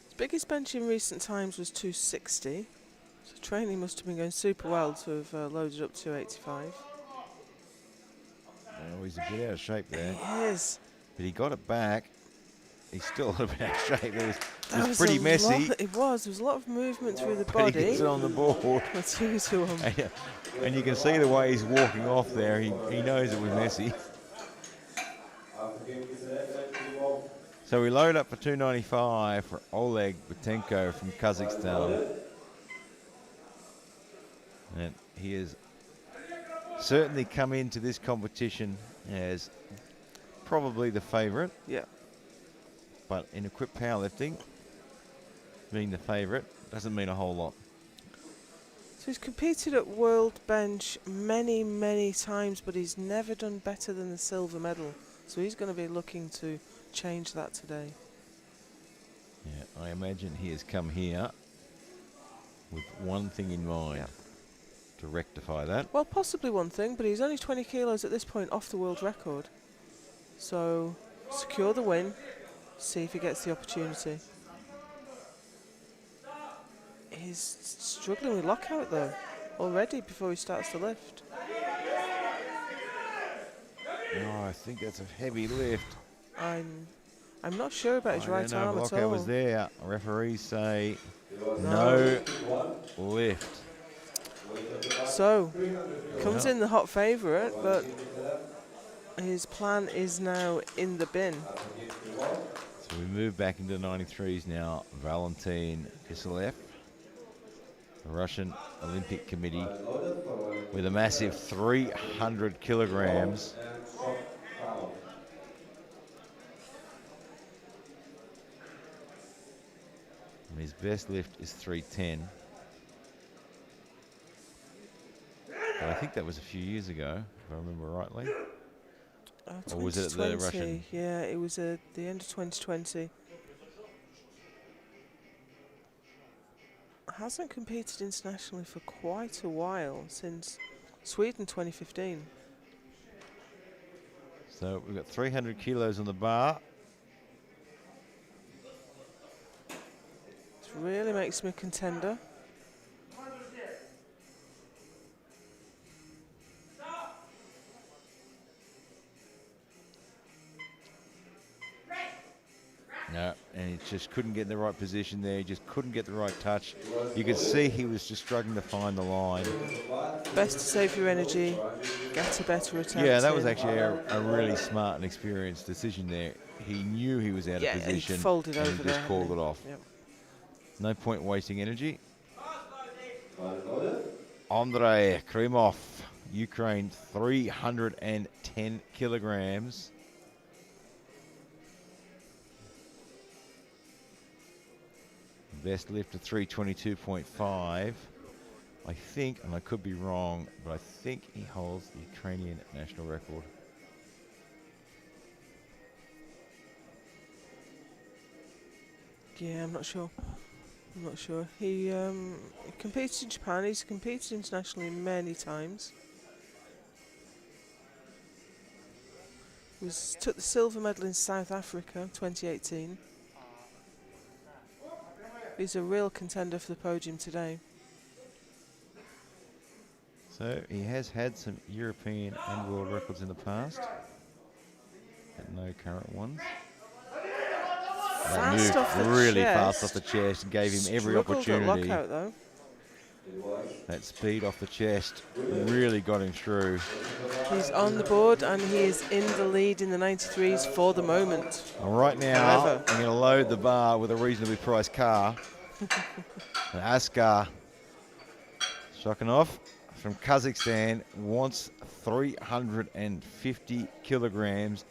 His biggest bench in recent times was 260. So training must have been going super well to have loaded up 285. Oh, he's a bit out of shape there. He is. But he got it back. He's still a bit out of shape. It was was pretty a messy. lot. It was. There was a lot of movement through the But body. he gets it on the board. That's who to him. And you can see the way he's walking off there. He knows it was messy. So we load up for 295 for Oleg Butenko from Kazakhstan. And he has certainly come into this competition as probably the favourite. Yeah. But in equipped powerlifting, being the favourite doesn't mean a whole lot. So he's competed at World Bench many, many times, but he's never done better than the silver medal. So he's going to be looking to change that today. Yeah, I imagine he has come here with one thing in mind. To rectify that. Well, possibly one thing, but he's only 20 kilos at this point off the world record. So secure the win, see if he gets the opportunity. He's struggling with lockout though, already before he starts to lift. Oh, I think that's a heavy lift. I'm not sure about his right I don't know arm if at lockout all. was there. Referees say No. no lift. So, comes Well, in the hot favourite, but his plan is now in the bin. so we move back into 93s now. Valentin Kiselev, the Russian Olympic Committee, with a massive 300 kilograms. And his best lift is 310. But I think that was a few years ago, if I remember rightly. Or was it at the 2020, Russian? yeah, it was at the end of 2020. Hasn't competed internationally for quite a while, since Sweden 2015. So we've got 300 kilos on the bar. This really makes him a contender. No, and he just couldn't get in the right position there. He just couldn't get the right touch. You could see he was just struggling to find the line. Best to save your energy, get a better attempt. Yeah, that was in. actually a really smart and experienced decision there. He knew he was out of position, he folded and over he there, just called hadn't it off. Yep. No point wasting energy. Andrei Krimov, Ukraine, 310 kilograms. Best lift of 322.5. I think, and I could be wrong, but I think he holds the Ukrainian national record. Yeah, I'm not sure. He competed in Japan. He's competed internationally many times. Took the silver medal in South Africa 2018. He's a real contender for the podium today. So he has had some European and world records in the past, but no current ones. That Fast off the moved really chest. fast off the chest and gave him every Struggled at opportunity. lockout though. That speed off the chest really got him through. He's on the board and he is in the lead in the 93s for the moment. And right now, However, I'm going to load the bar with a reasonably priced car. And Askar Shokhanov from Kazakhstan wants 350 kilograms.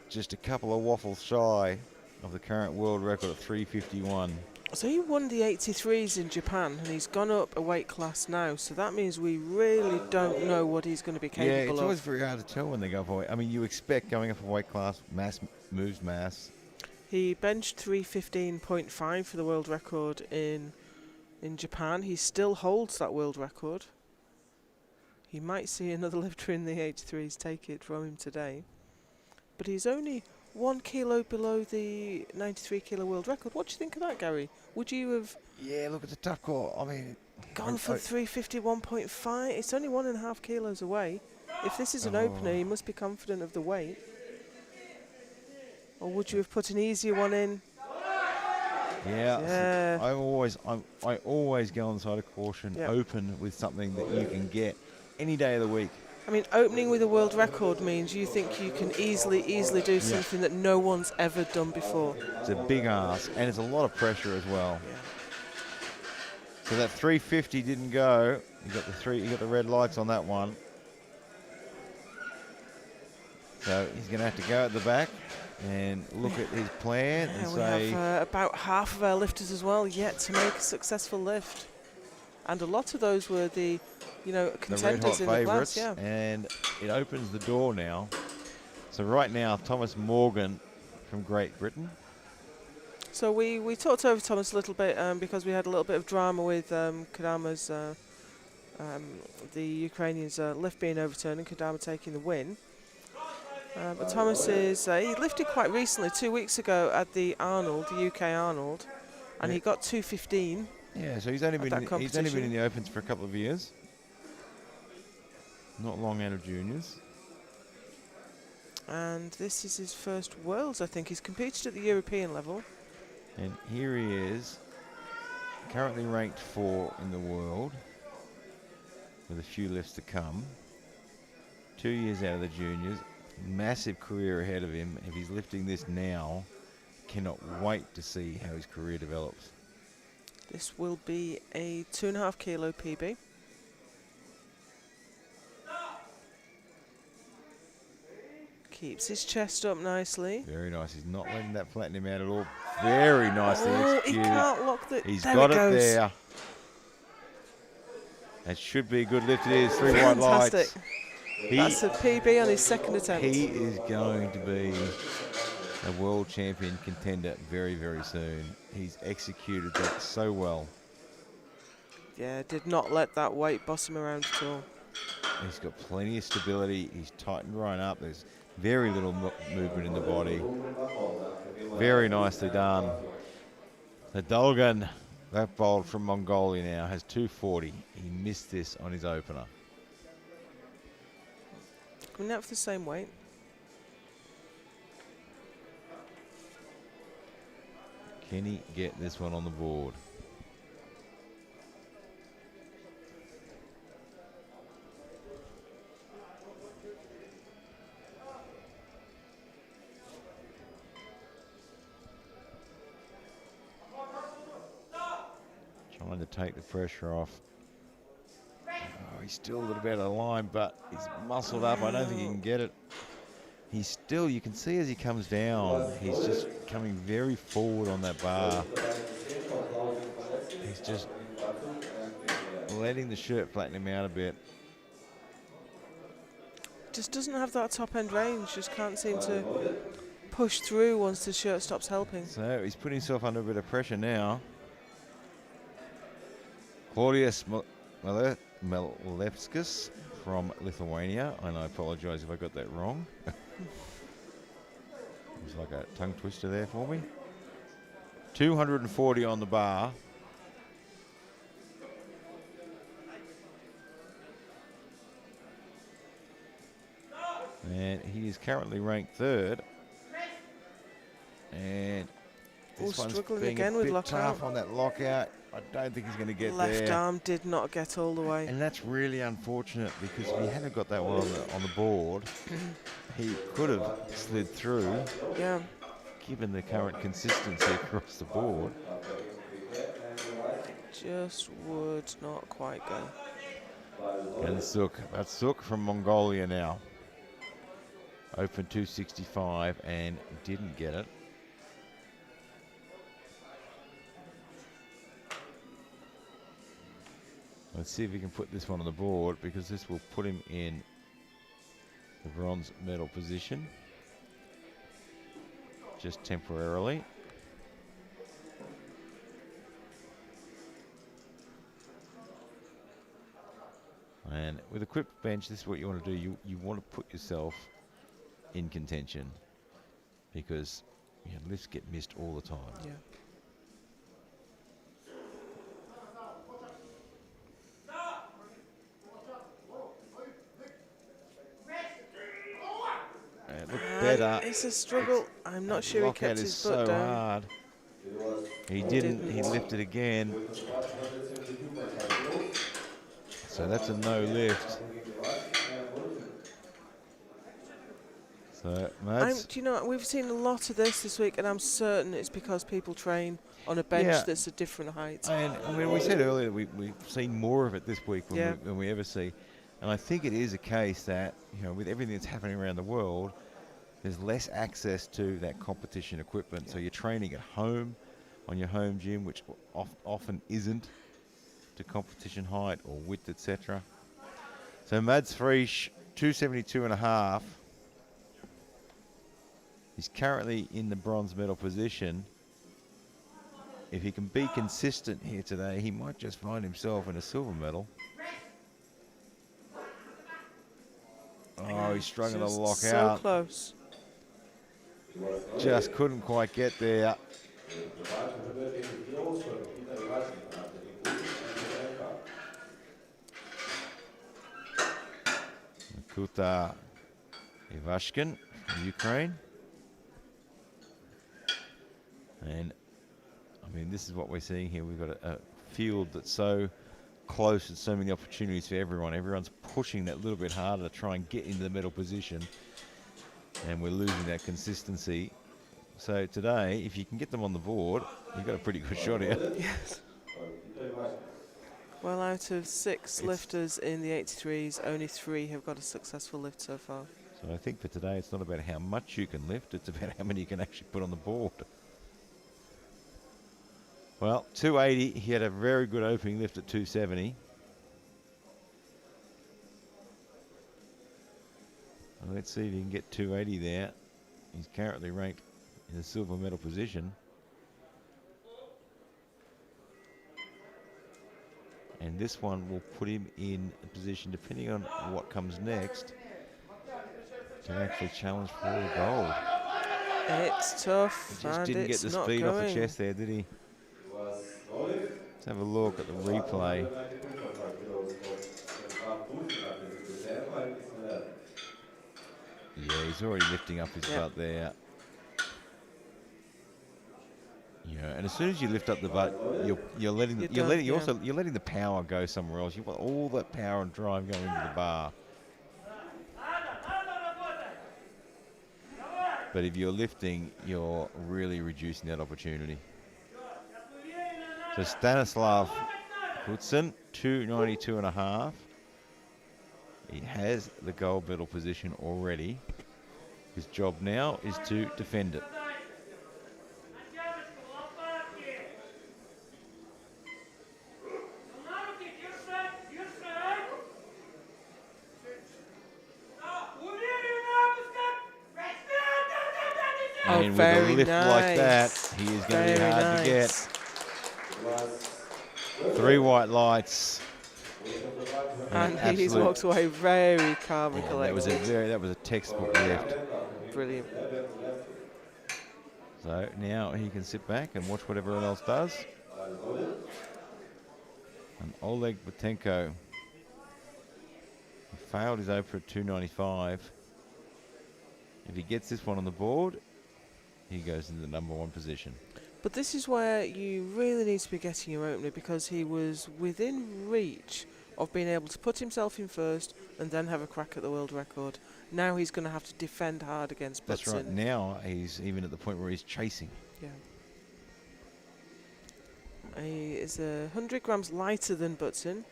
Just a couple of waffles shy of the current world record at 351. So he won the 83s in Japan and he's gone up a weight class now. So that means we really don't know what he's going to be capable of. Yeah, it's always very hard to tell when they go up a weight. I mean, you expect going up a weight class, mass moves mass. He benched 315.5 for the world record in Japan. He still holds that world record. He might see another lifter in the 83s take it from him today. But he's only 1 kilo below the 93 kilo world record. What do you think of that, Gary? Would you have Yeah, look, it's a tough call. I mean, gone for 351.5? It's only 1.5 kilos away. If this is an opener, he must be confident of the weight. Or would you have put an easier one in? Yeah. I always go on the side of caution, Yeah. open with something that you can get any day of the week. I mean, opening with a world record means you think you can easily do something that no one's ever done before. It's a big ask, and it's a lot of pressure as well. Yeah. So that 350 didn't go. You got the red lights on that one. So he's going to have to go at the back and look at his plan and We say, have about half of our lifters as well yet to make a successful lift. And a lot of those were the contenders the in red the hot class. favourites, Yeah. and it opens the door now. So right now, Thomas Morgan from Great Britain. So we talked over Thomas a little bit because we had a little bit of drama with Kadama's, the Ukrainians' lift being overturned and Kadama taking the win. But Thomas he lifted quite recently, 2 weeks ago at the Arnold, the UK Arnold, and he got 215. Yeah, so he's only been in the Opens for a couple of years. Not long out of juniors. And this is his first Worlds, I think. He's competed at the European level. And here he is, currently ranked 4 in the world, with a few lifts to come. 2 years out of the juniors, massive career ahead of him. If he's lifting this now, cannot wait to see how his career develops. This will be a 2.5 kilo PB. Keeps his chest up nicely. Very nice. He's not letting that flatten him out at all. Very nicely Oh, he executed. can't lock the... He's there got it it goes. there. That should be a good lift. It is. 3 white lights. Fantastic. That's a PB on his second attempt. He is going to be a world champion contender very, very soon. He's executed that so well. Yeah, did not let that weight boss him around at all. He's got plenty of stability. He's tightened right up. There's very little movement in the body. Very nicely done. The Dolgan, that bowled from Mongolia now, has 240. He missed this on his opener. Coming out for the same weight. Can he get this one on the board? Trying to take the pressure off. Oh, he's still a little bit out of the line, but he's muscled up. I don't think he can get it. He's still, you can see as he comes down, he's just coming very forward on that bar. He's just letting the shirt flatten him out a bit. Just doesn't have that top end range. Just can't seem to push through once the shirt stops helping. So he's putting himself under a bit of pressure now. Claudius Malevskis from Lithuania, and I apologise if I got that wrong. It was like a tongue twister there for me. 240 on the bar. And he is currently ranked 3rd. And this one's struggling being again a with bit lockout. tough on that lockout. I don't think he's going to get Left there. arm did not get all the way. And that's really unfortunate, because if he hadn't got that one on the board, he could have slid through, Yeah. given the current consistency across the board. Just would not quite go. And Suk, that's Suk from Mongolia now. Open 265 and didn't get it. Let's see if he can put this one on the board, because this will put him in the bronze medal position. Just temporarily. And with a equipped bench, this is what you want to do. You want to put yourself in contention, because lifts get missed all the time. Yeah. It looked better. It's a struggle. I'm not sure he Lockout kept is his so foot down. hard. He didn't. He lifted again. So that's a no lift. So Mads, Do you know, we've seen a lot of this week, and I'm certain it's because people train on a bench Yeah. that's a different height. and I mean, we said earlier we've seen more of it this week Yeah. than we ever see. And I think it is a case that, with everything that's happening around the world, there's less access to that competition equipment. So you're training at home, on your home gym, which often isn't to competition height or width, etc. So Mads Frisch, 272.5. He's currently in the bronze medal position. If he can be consistent here today, he might just find himself in a silver medal. Oh, he's struggling to Just lock so out. close. Just couldn't quite get there. Kuta Ivashkin Ukraine. And I mean, this is what we're seeing here. We've got a field that's so close and so many opportunities for everyone. Everyone's pushing that little bit harder to try and get into the medal position. And we're losing that consistency. So today, if you can get them on the board, you've got a pretty good shot here. Yes. Well, out of 6 lifters in the 83s, only 3 have got a successful lift so far. So I think for today, it's not about how much you can lift, it's about how many you can actually put on the board. Well, 280, he had a very good opening lift at 270. Well, let's see if he can get 280 there. He's currently ranked in the silver medal position. And this one will put him in a position, depending on what comes next, to actually challenge for the gold. It's tough. He just and didn't get it's the not speed off the going. chest there, did he? Let's have a look at the replay. Yeah, he's already lifting up his butt there. Yeah, and as soon as you lift up the butt, you're letting the power go somewhere else. You want all that power and drive going into the bar. But if you're lifting, you're really reducing that opportunity. So Stanislav Hudson, 292.5. He has the gold medal position already. His job now is to defend it. And with a lift like that, he is going to be hard to get. 3 white lights. And he's walked away very calm and collected. That was a textbook lift. Brilliant. So now he can sit back and watch what everyone else does. And Oleg Butenko failed his opener at 295. If he gets this one on the board, he goes into the #1 position. But this is where you really need to be getting your opener, because he was within reach of being able to put himself in first and then have a crack at the world record. Now he's going to have to defend hard against Butson. That's right. Now he's even at the point where he's chasing. Yeah. He is 100 grams lighter than Butson.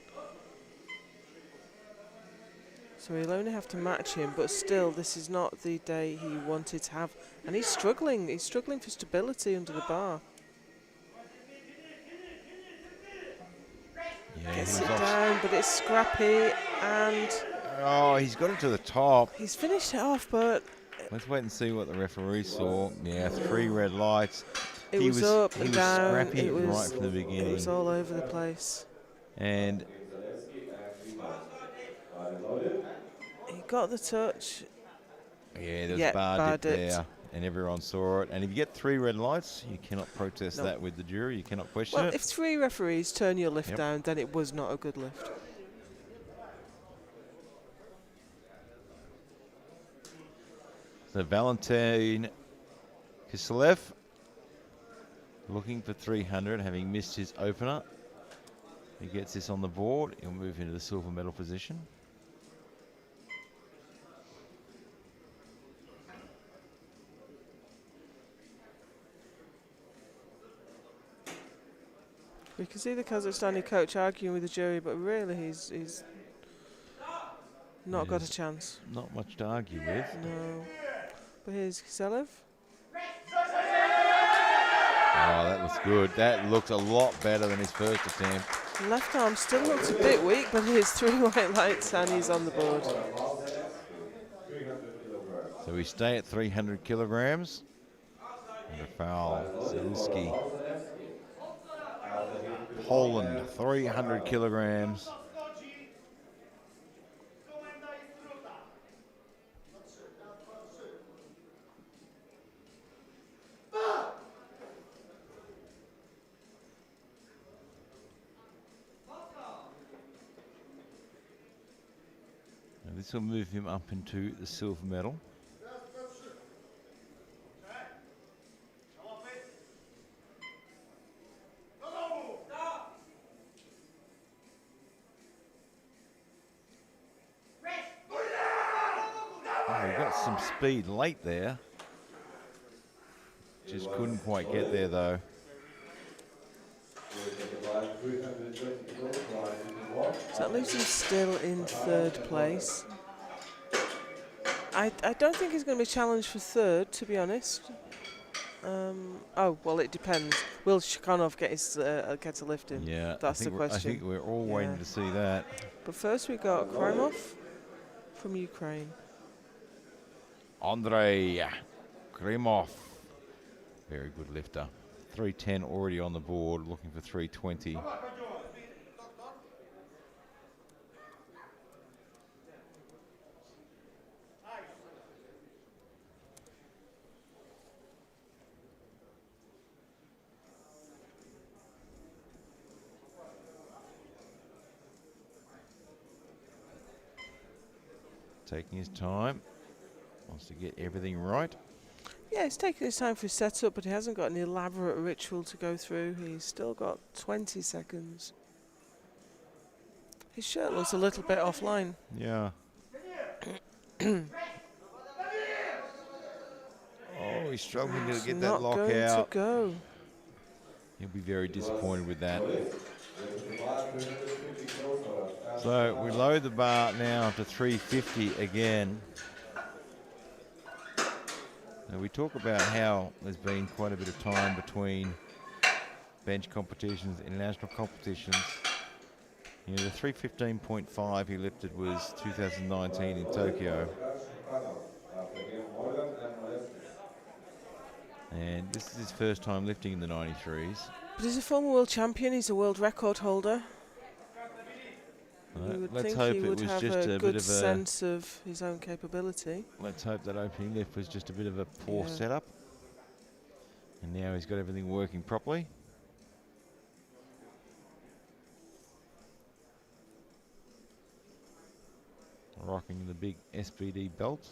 So he'll only have to match him, but still, this is not the day he wanted to have. And he's struggling. He's struggling for stability under the bar. Yeah, Gets it down, but it's scrappy, and... Oh, he's got it to the top. He's finished it off, but... Let's wait and see what the referee saw. Yeah, 3 red lights. It was up and down. Scrappy It was right from the beginning. It was all over the place. And he got the touch. yeah, there was a bar dip there, and everyone saw it. And if you get 3 red lights, you cannot protest that with the jury. You cannot question Well, it. if 3 referees turn your lift down, then it was not a good lift. So Valentin Kiselev looking for 300, having missed his opener. He gets this on the board. He'll move into the silver medal position. We can see the Kazakhstani coach arguing with the jury, but really he's not got a chance. Not much to argue with. No. But here's Kiselev. Oh, that looks good. That looks a lot better than his first attempt. Left arm still looks a bit weak, but here's 3 white lights and he's on the board. So we stay at 300 kilograms. Rafał Zielinski. Poland, 300 kilograms. This will move him up into the silver medal. got some speed late there. Just couldn't quite get there though. So that leaves him still in third place. I don't think he's going to be challenged for third, to be honest. Oh, well, it depends. Will Shikhanov get a lift in? Yeah, That's the question. I think we're all waiting to see that. But first we got Krymov from Ukraine. Andrei Krymov. Very good lifter. 310 already on the board, looking for 320. Taking his time, wants to get everything right. Yeah, he's taking his time for his setup, but he hasn't got an elaborate ritual to go through. He's still got 20 seconds. His shirt looks a little bit offline. Yeah. Oh, he's struggling to get that lock Not going out. to go. He'll be very disappointed with that. So we load the bar now to 350 again. Now we talk about how there's been quite a bit of time between bench competitions, international competitions. You know, the 315.5 he lifted was 2019 in Tokyo. And this is his first time lifting in the 93s. But he's a former world champion. He's a world record holder. You would Let's think hope he it would was have just a a good bit of a sense of his own capability. Let's hope that opening lift was just a bit of a poor Yeah. setup. And now he's got everything working properly. Rocking the big SBD belt.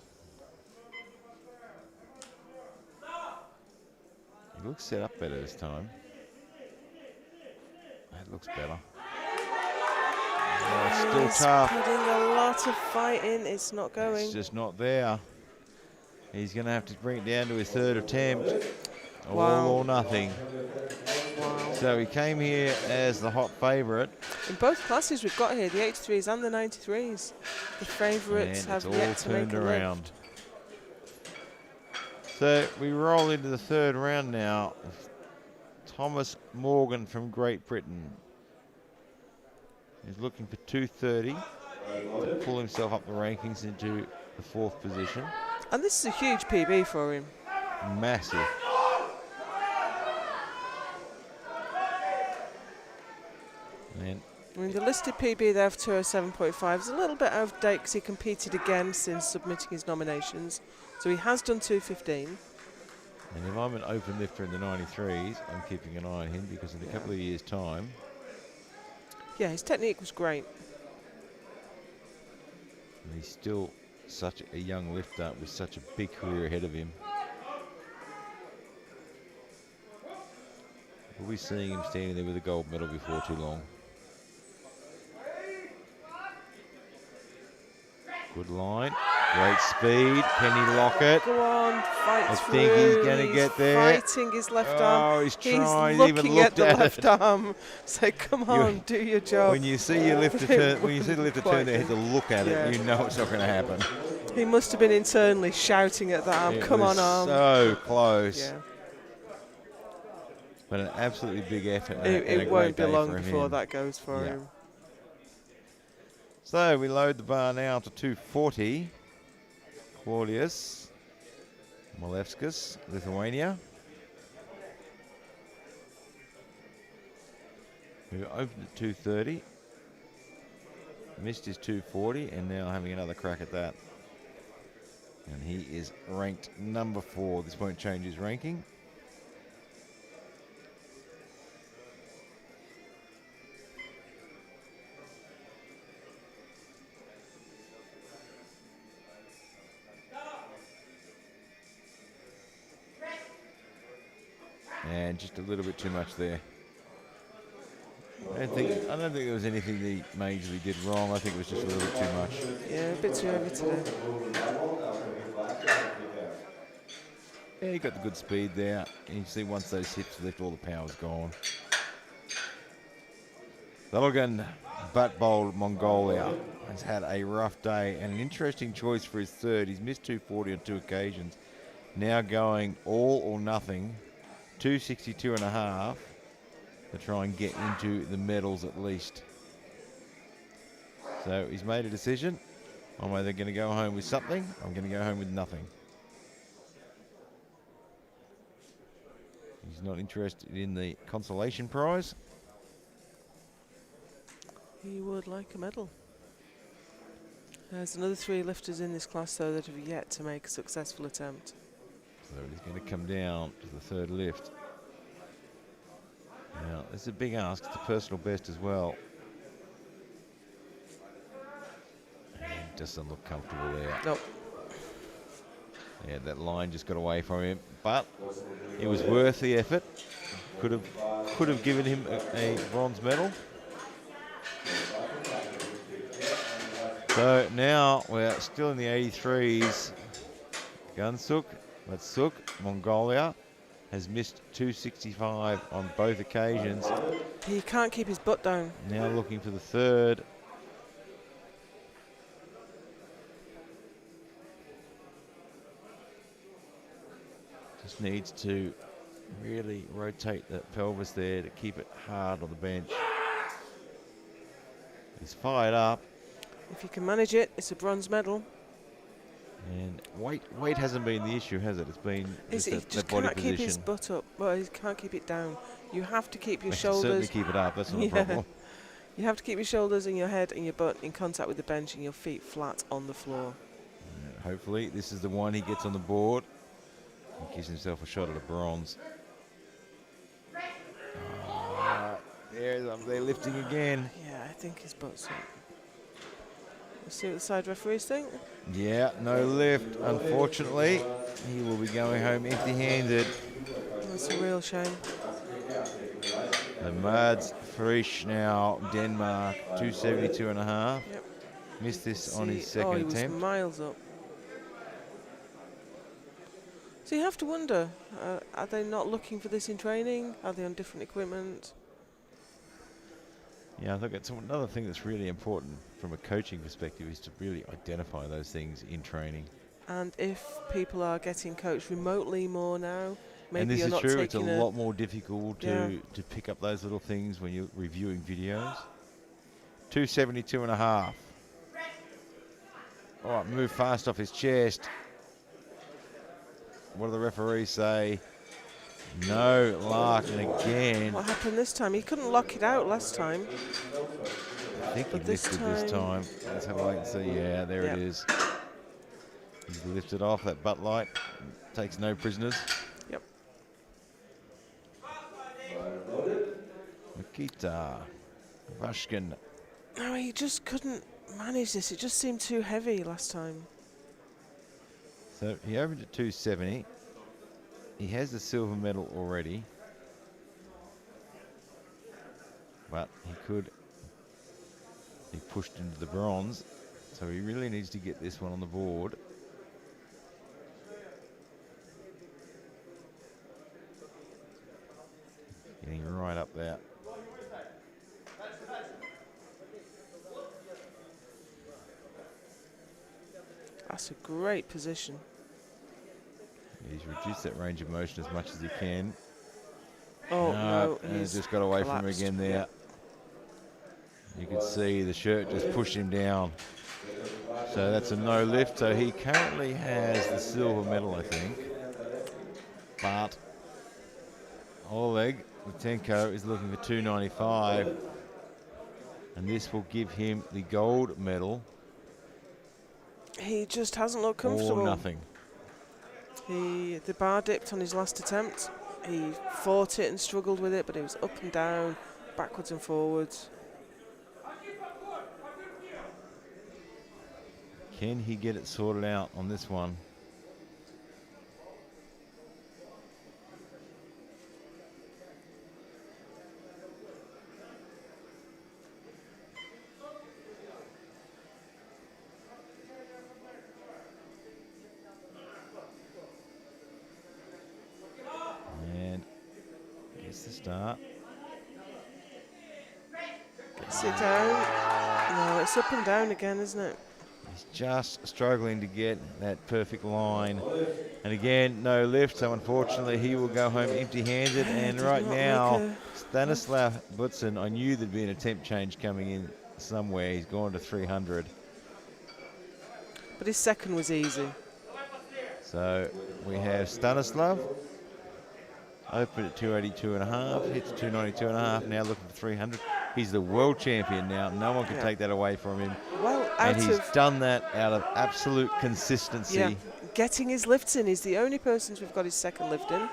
He looks set up better this time. That looks better. Oh, still He's tough. putting a lot of fight in. It's not going. It's just not there. He's going to have to bring it down to his third attempt. Wow. All or nothing. Wow. So he came here as the hot favourite. In both classes we've got here, the 83s and the 93s, the favourites And have it's all yet to make turned a around. lift. So we roll into the third round now. Thomas Morgan from Great Britain. He's looking for 230 to pull himself up the rankings into the fourth position. And this is a huge PB for him. Massive. And I mean, the listed PB there for 207.5 is a little bit out of date because he competed again since submitting his nominations. So he has done 215. and if I'm an open lifter in the 93s, I'm keeping an eye on him because in a couple of years' time, Yeah, his technique was great. and he's still such a young lifter with such a big career ahead of him. We'll be seeing him standing there with a gold medal before too long. Good line, great speed. Can he lock it? Go on, fight I through. think he's going to get there. Fighting his left arm. Oh, he's trying. He's He even looking at looked the at left it. arm. Say, come on, do your job. When you see your lifter turn, when you see the lifter turn their head to look at Yeah. it, you know it's not going to happen. He must have been internally shouting at that arm. It Come was on, arm. so close. Yeah. But an absolutely big effort. and a It great won't be day long for before him. that goes for Yeah. him. So we load the bar now to 240. Claudius Malevskis, Lithuania. We opened at 230. Missed his 240 and now having another crack at that. And he is ranked number 4. This won't change his ranking. And just a little bit too much there. I don't think there was anything that he majorly did wrong. I think it was just a little bit too much. Yeah, a bit too heavy today. Yeah, he got the good speed there. And you see once those hips lift, all the power's gone. Logan Butt-Bowl Mongolia has had a rough day and an interesting choice for his third. He's missed 240 on 2 occasions. Now going all or nothing, 262 and a half to try and get into the medals at least. So he's made a decision. I'm either going to go home with something, I'm going to go home with nothing. He's not interested in the consolation prize. He would like a medal. There's another 3 lifters in this class, though, that have yet to make a successful attempt. So he's going to come down to the third lift. Now, it's a big ask. It's a personal best as well. And he doesn't look comfortable there. Nope. Yeah, that line just got away from him, but it was worth the effort. Could have given him a bronze medal. So now we're still in the 83s. Gunsuk, Matsuk, Mongolia has missed 265 on both occasions. He can't keep his butt down. Now looking for the third. Just needs to really rotate the pelvis there to keep it hard on the bench. He's fired up. If you can manage it, it's a bronze medal. And weight hasn't been the issue, has it? It's been He just just that body cannot keep his position. butt up. Well, he can't keep it down. You have to keep your They can certainly shoulders. keep it up, that's not Yeah. a problem. You have to keep your shoulders and your head and your butt in contact with the bench and your feet flat on the floor. Yeah, hopefully this is the one he gets on the board. He gives himself a shot at a bronze. There's up there lifting again. Yeah, I think his butt's up. Let's see what the side referees think. Yeah, no lift, unfortunately. He will be going home empty-handed. That's a real shame. The Mads Frisch now, Denmark, 272 and a half. Yep. Missed this on his He second was attempt. miles up. So you have to wonder, are they not looking for this in training? Are they on different equipment? Yeah, I think it's another thing that's really important from a coaching perspective is to really identify those things in training. And if people are getting coached remotely more now, maybe And this you're is not true, it's a taking lot more difficult Yeah. to pick up those little things when you're reviewing videos. 272 and a half. All right, move fast off his chest. What do the referees say? No luck, and again, What happened this time? He couldn't lock it out last time. I think he But this lifted this time. time- Let's have a wait and see. Yeah, there Yep. it is. He's lifted off that butt light. Takes no prisoners. Yep. Nikita Vashkin. No, he just couldn't manage this. It just seemed too heavy last time. So he opened at 270. He has the silver medal already. But he could be pushed into the bronze. So he really needs to get this one on the board. Getting right up there. That's a great position. He's reduced that range of motion as much as he can. Oh, no, and he's just got away from him collapsed. again there. Yeah. You can see the shirt just pushed him down. So that's a no lift. So he currently has the silver medal, I think. But Oleg Lutenko is looking for 295. And this will give him the gold medal. He just hasn't looked comfortable. Or nothing. The bar dipped on his last attempt. He fought it and struggled with it, but it was up and down, backwards and forwards. Can he get it sorted out on this one? start. Sit down. No, it's up and down again, isn't it? He's just struggling to get that perfect line. And again, no lift, so unfortunately he will go home empty-handed. And Did right not now, make Stanislav Butzen, I knew there'd be an attempt change coming in somewhere. He's gone to 300. But his second was easy. So we have Stanislav, open at 282.5, hits 292.5, now looking for 300. He's the world champion now. No one can take that away from him. Well, and he's done that out of absolute consistency. Yeah, getting his lifts in. He's the only person to have got his second lift in.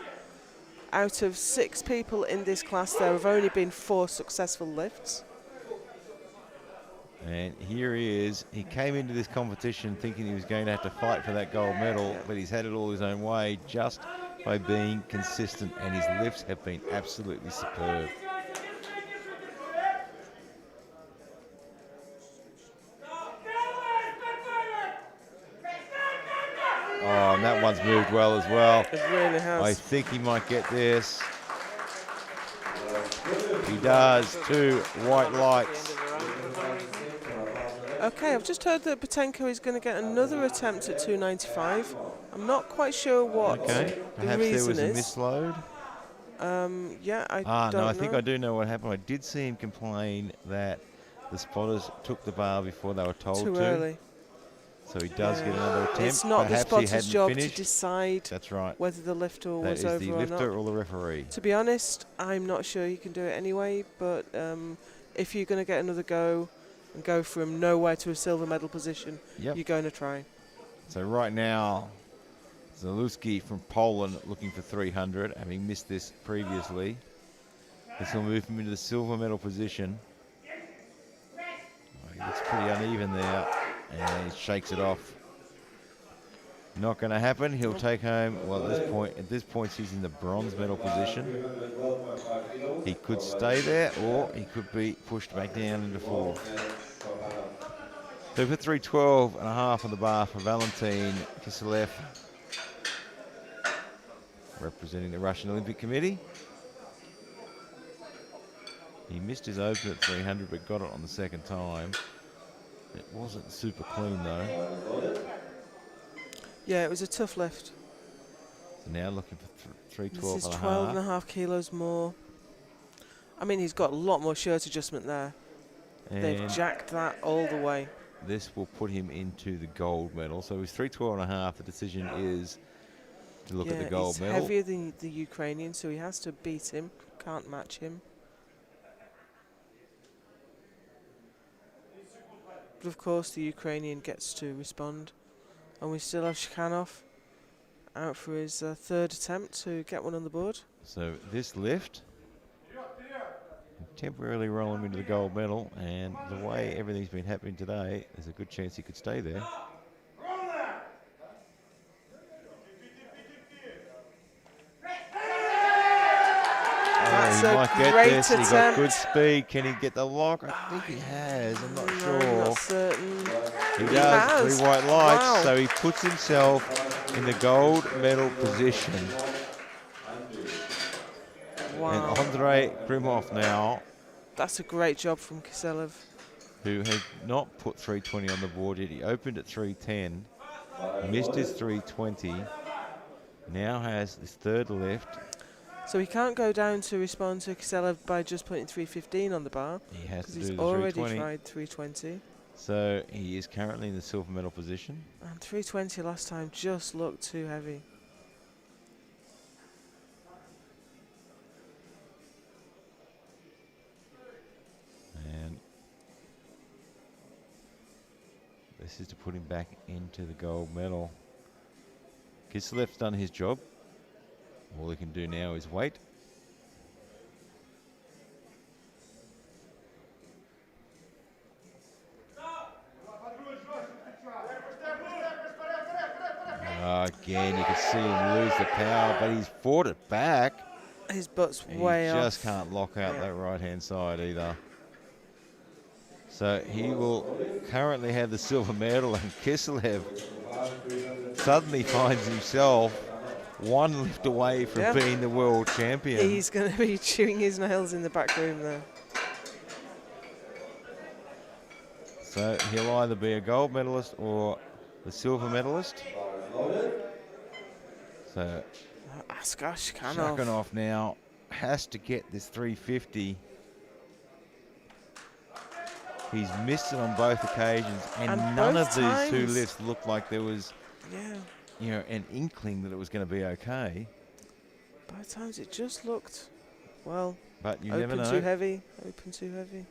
Out of 6 people in this class, there have only been 4 successful lifts. And here he is. He came into this competition thinking he was going to have to fight for that gold medal, but he's had it all his own way just by being consistent, and his lifts have been absolutely superb. Oh, and that one's moved well as well. It really has. I think he might get this. He does. 2 white lights. Okay, I've just heard that Butenko is going to get another attempt at 295. I'm not quite sure what Okay, the perhaps there reason was a is. misload. Yeah, I don't no, know. I think I do know what happened. I did see him complain that the spotters took the bar before they were told Too to. early. So he does get another attempt. It's not Perhaps the spotter's he hadn't job finished. to decide That's right. whether the lifter That was is over the or lifter not. or the referee. To be honest, I'm not sure you can do it anyway, but if you're going to get another go and go from nowhere to a silver medal position, you're going to try. So right now, Zaluski from Poland looking for 300, having missed this previously. This will move him into the silver medal position. Oh, he looks pretty uneven there, and he shakes it off. Not going to happen. He'll take home. Well, at this point, he's in the bronze medal position. He could stay there, or he could be pushed back down into 4th. So for 312.5 on the bar for Valentin Kiselev, representing the Russian Olympic Committee. He missed his open at 300, but got it on the second time. It wasn't super clean, though. Yeah, it was a tough lift. So now looking for 312.5. This is 12.5 kilos more. I mean, he's got a lot more shirt adjustment there. And they've jacked that all the way. This will put him into the gold medal. So he's 312.5. The decision is to look at the gold medal. He's heavier than the Ukrainian, so he has to beat him. Can't match him. But of course, the Ukrainian gets to respond. And we still have Shikhanov out for his 3rd attempt to get one on the board. So this lift temporarily roll him into the gold medal, and the way everything's been happening today, there's a good chance he could stay there. That's he a might get great this. He got attempt. good speed. Can he get the lock? I think he has. I'm not sure. Not certain. He does. has. 3 white lights. Wow. So he puts himself in the gold medal position. Wow. And Andrei Krimov now, That's a great job from Kiselev. who had not put 320 on the board yet. He opened at 310, missed his 320, now has his 3rd lift. So he can't go down to respond to Kiselev by just putting 315 on the bar. He has to do he's the already 320. tried 320. So he is currently in the silver medal position. And 320 last time just looked too heavy. And this is to put him back into the gold medal. Kiselev's done his job. All he can do now is wait. Again, you can see him lose the power, but he's fought it back. His butt's way off. He just can't lock out that right-hand side either. So he will currently have the silver medal, and Kiselev suddenly finds himself one lift away from Yeah. being the world champion. He's going to be chewing his nails in the back room there. So he'll either be a gold medalist or the silver medalist. So Askash Shakanov now has to get this 350. He's missed it on both occasions, and none of these two lifts looked like there was, an inkling that it was going to be okay. Both times it just looked, well, but you open never know. too heavy, open too heavy.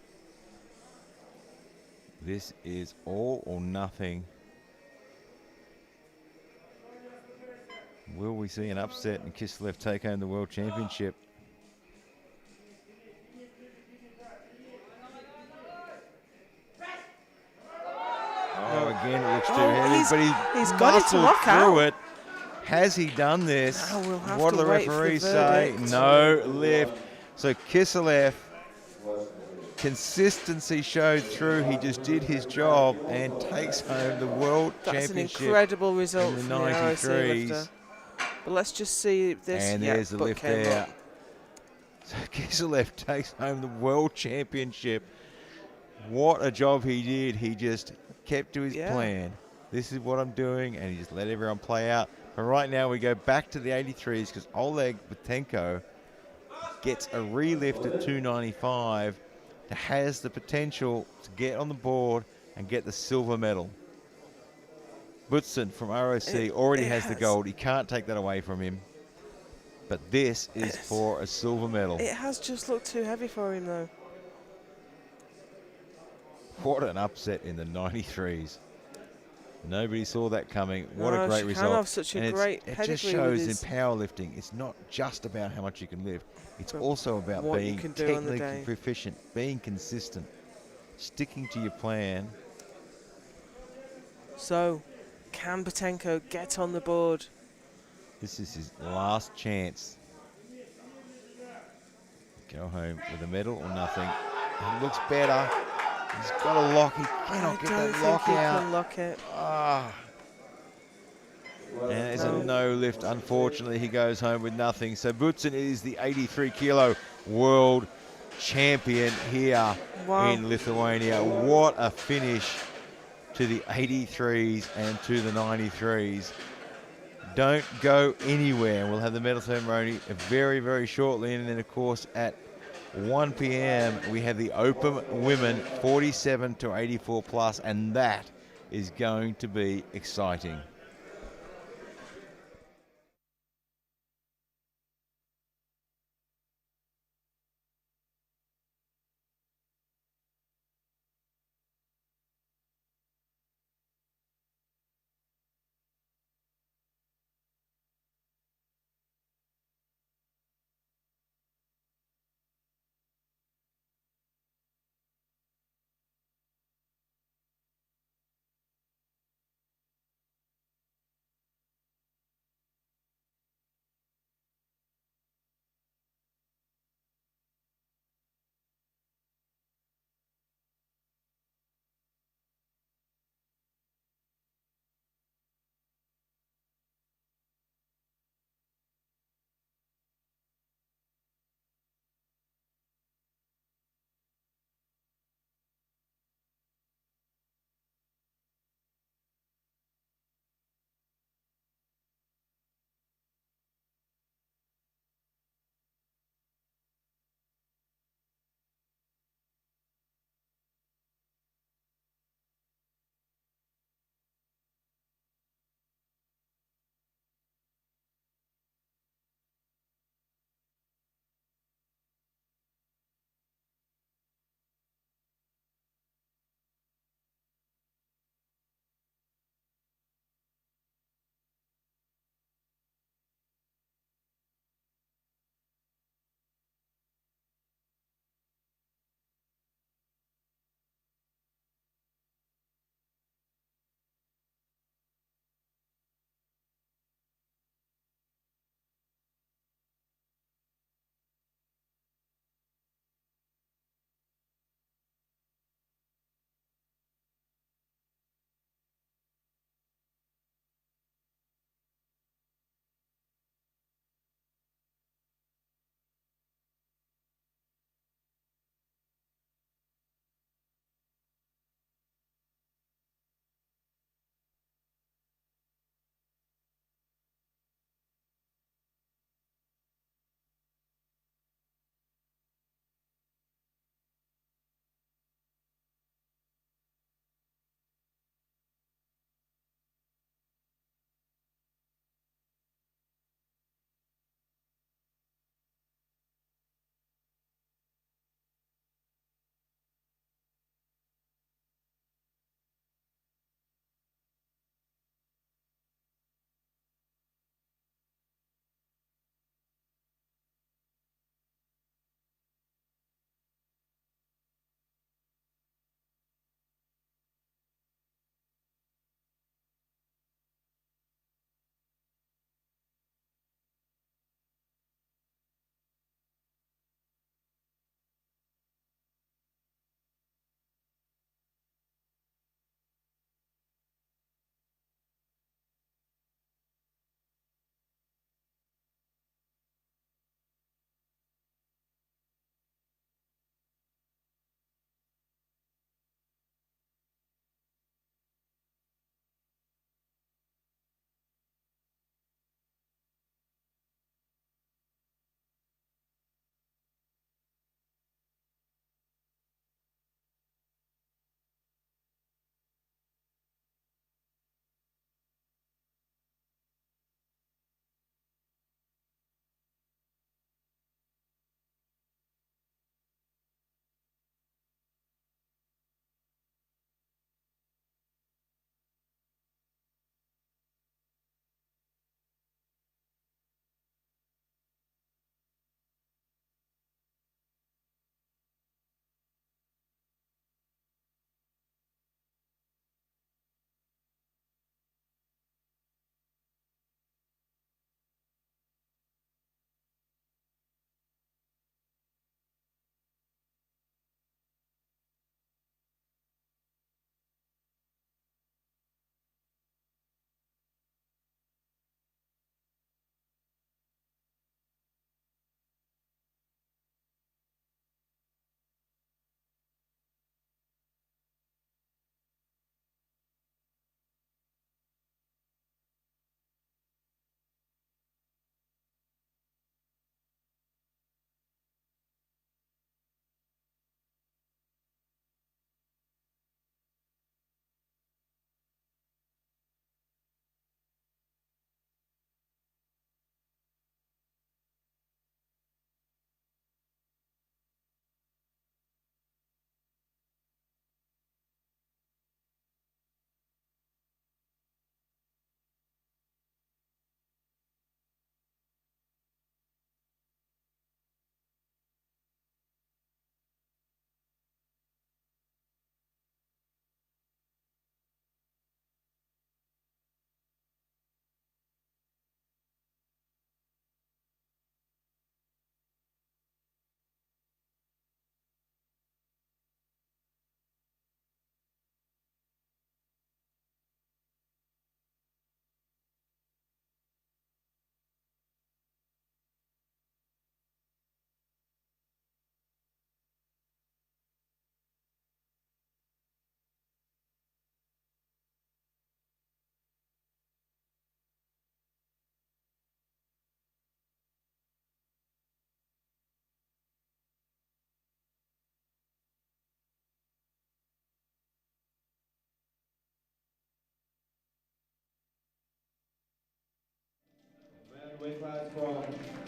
This is all or nothing. Will we see an upset and Kislev take home the World Championship? Oh, again, it looks too heavy, but he's got it to lock through out. it. Has he done this? Now we'll have What to do the wait for the referees say? verdict. No lift. So Kislev, consistency showed through. He just did his job and takes home the World Championship. That's an incredible result in from the the ROC 93s. lifter. But let's just see if this. And there's the Butt lift came there. up. So Kislev takes home the World Championship. What a job he did. He just kept to his plan. This is what I'm doing, and he just let everyone play out. But right now we go back to the 83s because Oleg Butenko gets a relift at 295 that has the potential to get on the board and get the silver medal. Butson from ROC already has the gold. He can't take that away from him. But this is for a silver medal. It has just looked too heavy for him, though. What an upset in the 93s. Nobody saw that coming. What a great Shakhanov's result. such a And great it just pedigree shows with in his powerlifting, it's not just about how much you can lift. It's also about what you being can do on the technically day. proficient, being consistent, sticking to your plan. So, can Butenko get on the board? This is his last chance. Go home with a medal or nothing. It looks better. He's got a lock. He cannot get that lock he out. can lock it. And it's a no lift. Unfortunately, he goes home with nothing. So Butson is the 83 kilo world champion here in Lithuania. What a finish to the 83s and to the 93s. Don't go anywhere. We'll have the medal ceremony very, very shortly. And then, of course, at 1 p.m. we have the Open Women 47 to 84 plus, and that is going to be exciting.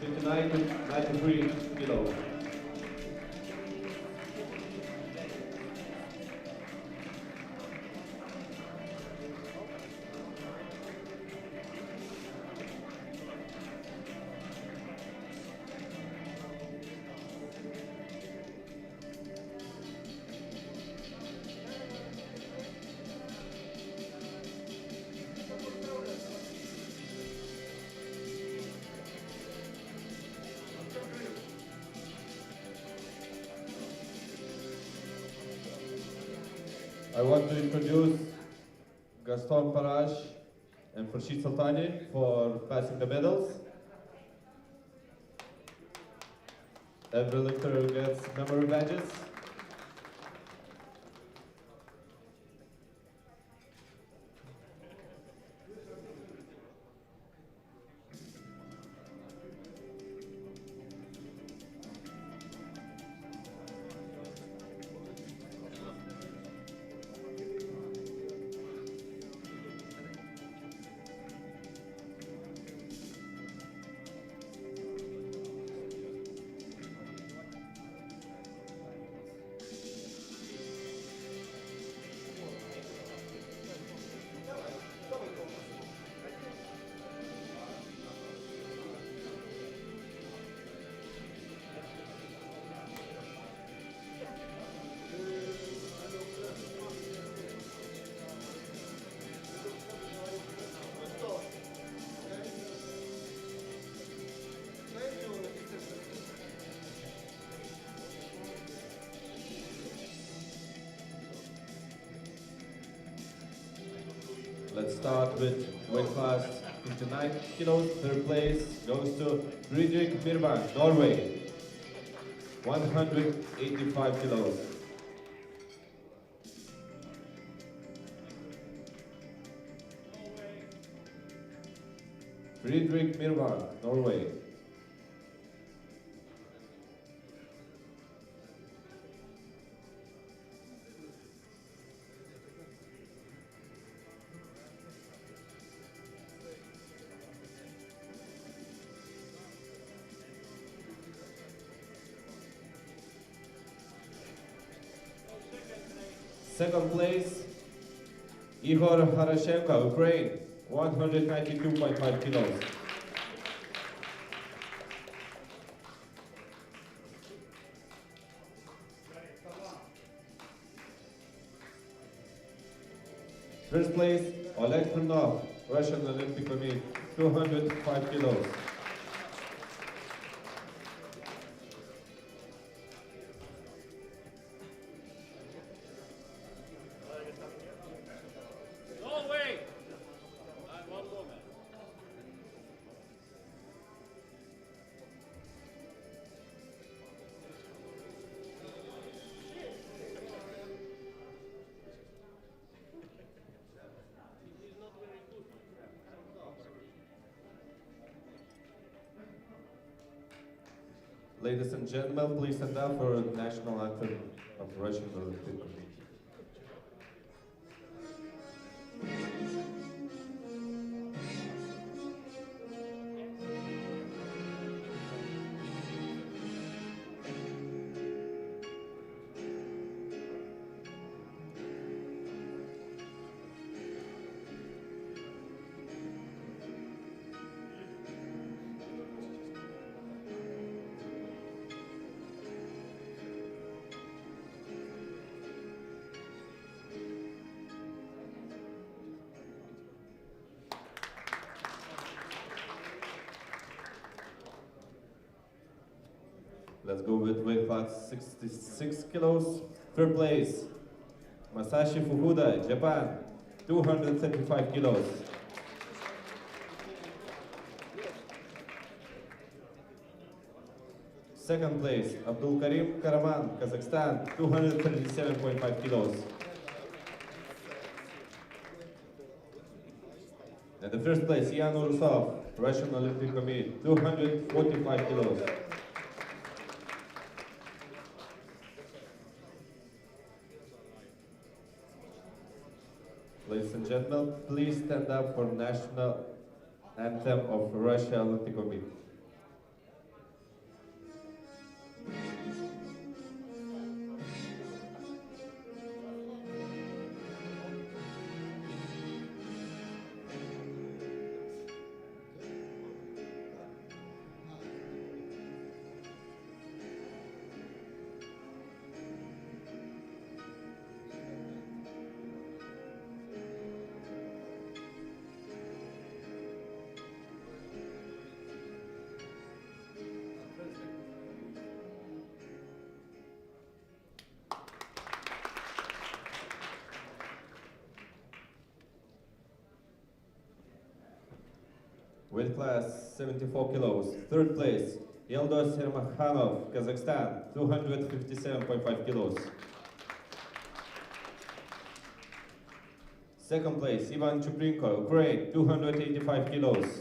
59 to 93 kilos. I want to introduce Gaston Parash and Farshid Sultani for passing the medals. Every lifter gets memory badges. Let's start with weight class 59 kilos. Third place goes to Fredrik Mirvan, Norway, 185 kilos. Fredrik Mirvan, Norway. Second place, Igor Harashenko, Ukraine, 192.5 kilos. First place, Oleg Prunov, Russian Olympic Committee, 205 kilos. Ladies and gentlemen, please stand up for the national anthem of Russian Olympic Committee. Let's go with weight class 66 kilos. Third place, Masashi Fukuda, Japan, 235 kilos. Second place, Abdul Karim Karaman, Kazakhstan, 237.5 kilos. And the first place, Yan Urusov, Russian Olympic Committee, 245 kilos. Ladies and gentlemen, please stand up for national anthem of Russia Olympic Committee. Weight class 74 kilos. Third place, Yildoz Sermakhanov, Kazakhstan, 257.5 kilos. Second place, Ivan Chuprinko, Ukraine, 285 kilos.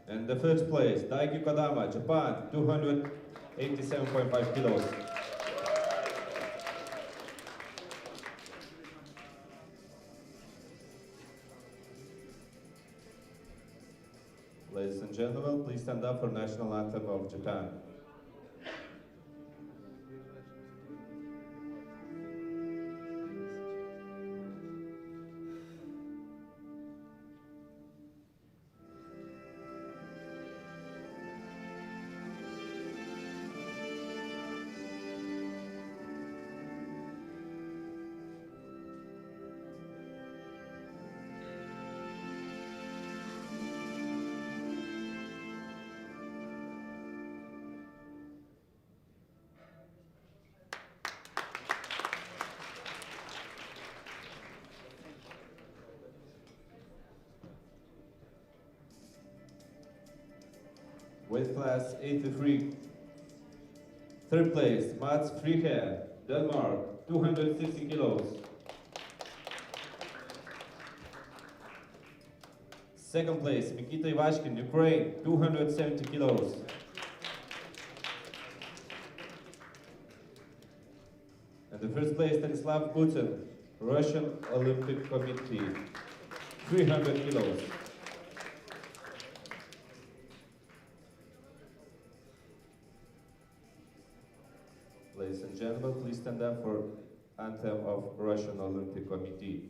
And the first place, Daiki Kodama, Japan, 287.5 kilos. Ladies and gentlemen, please stand up for national anthem of Japan. Weight class 83. Third place, Mats Frihe, Denmark, 260 kilos. Second place, Mikita Ivashkin, Ukraine, 270 kilos. And the first place, Stanislav Putin, Russian Olympic Committee, 300 kilos. Ladies and gentlemen, please stand up for anthem of Russian Olympic Committee.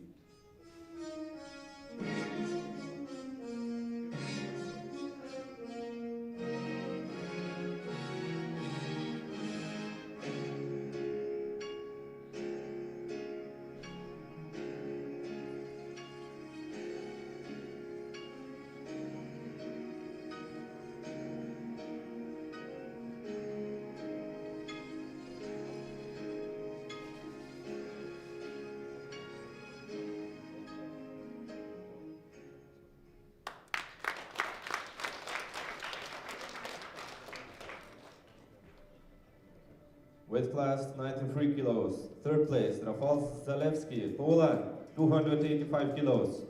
Weight class 93 kilos. Third place, Rafał Zalewski, Poland, 285 kilos.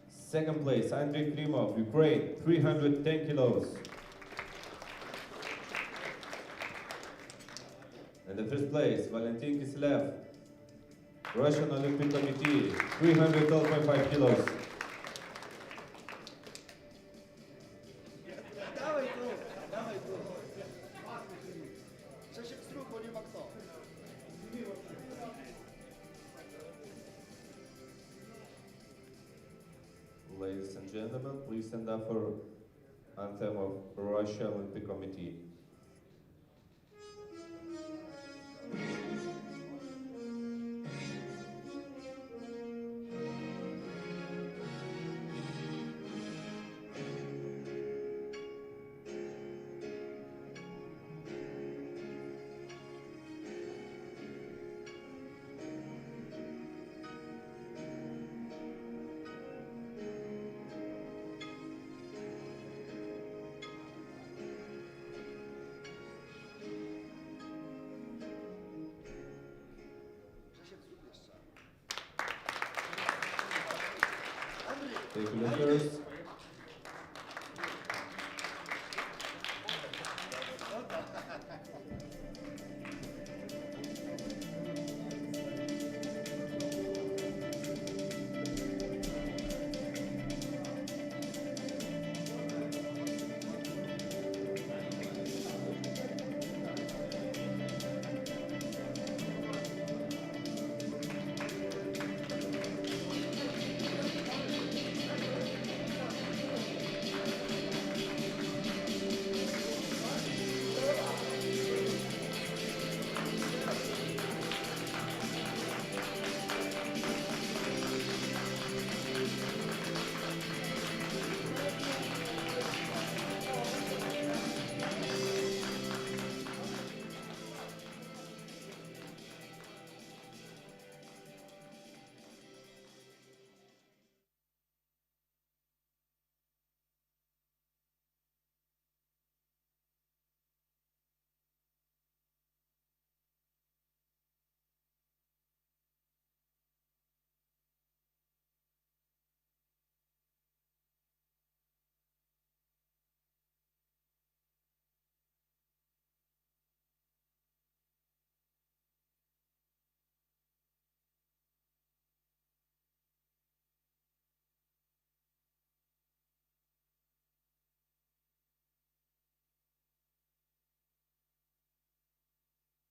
Second place, Andrei Klimov, Ukraine, 310 kilos. And the first place, Valentin Kiselev, Russian Olympic Committee, 312.5 kilos. Ladies and gentlemen, please stand up for anthem of Russian Olympic Committee. Thank you, listeners.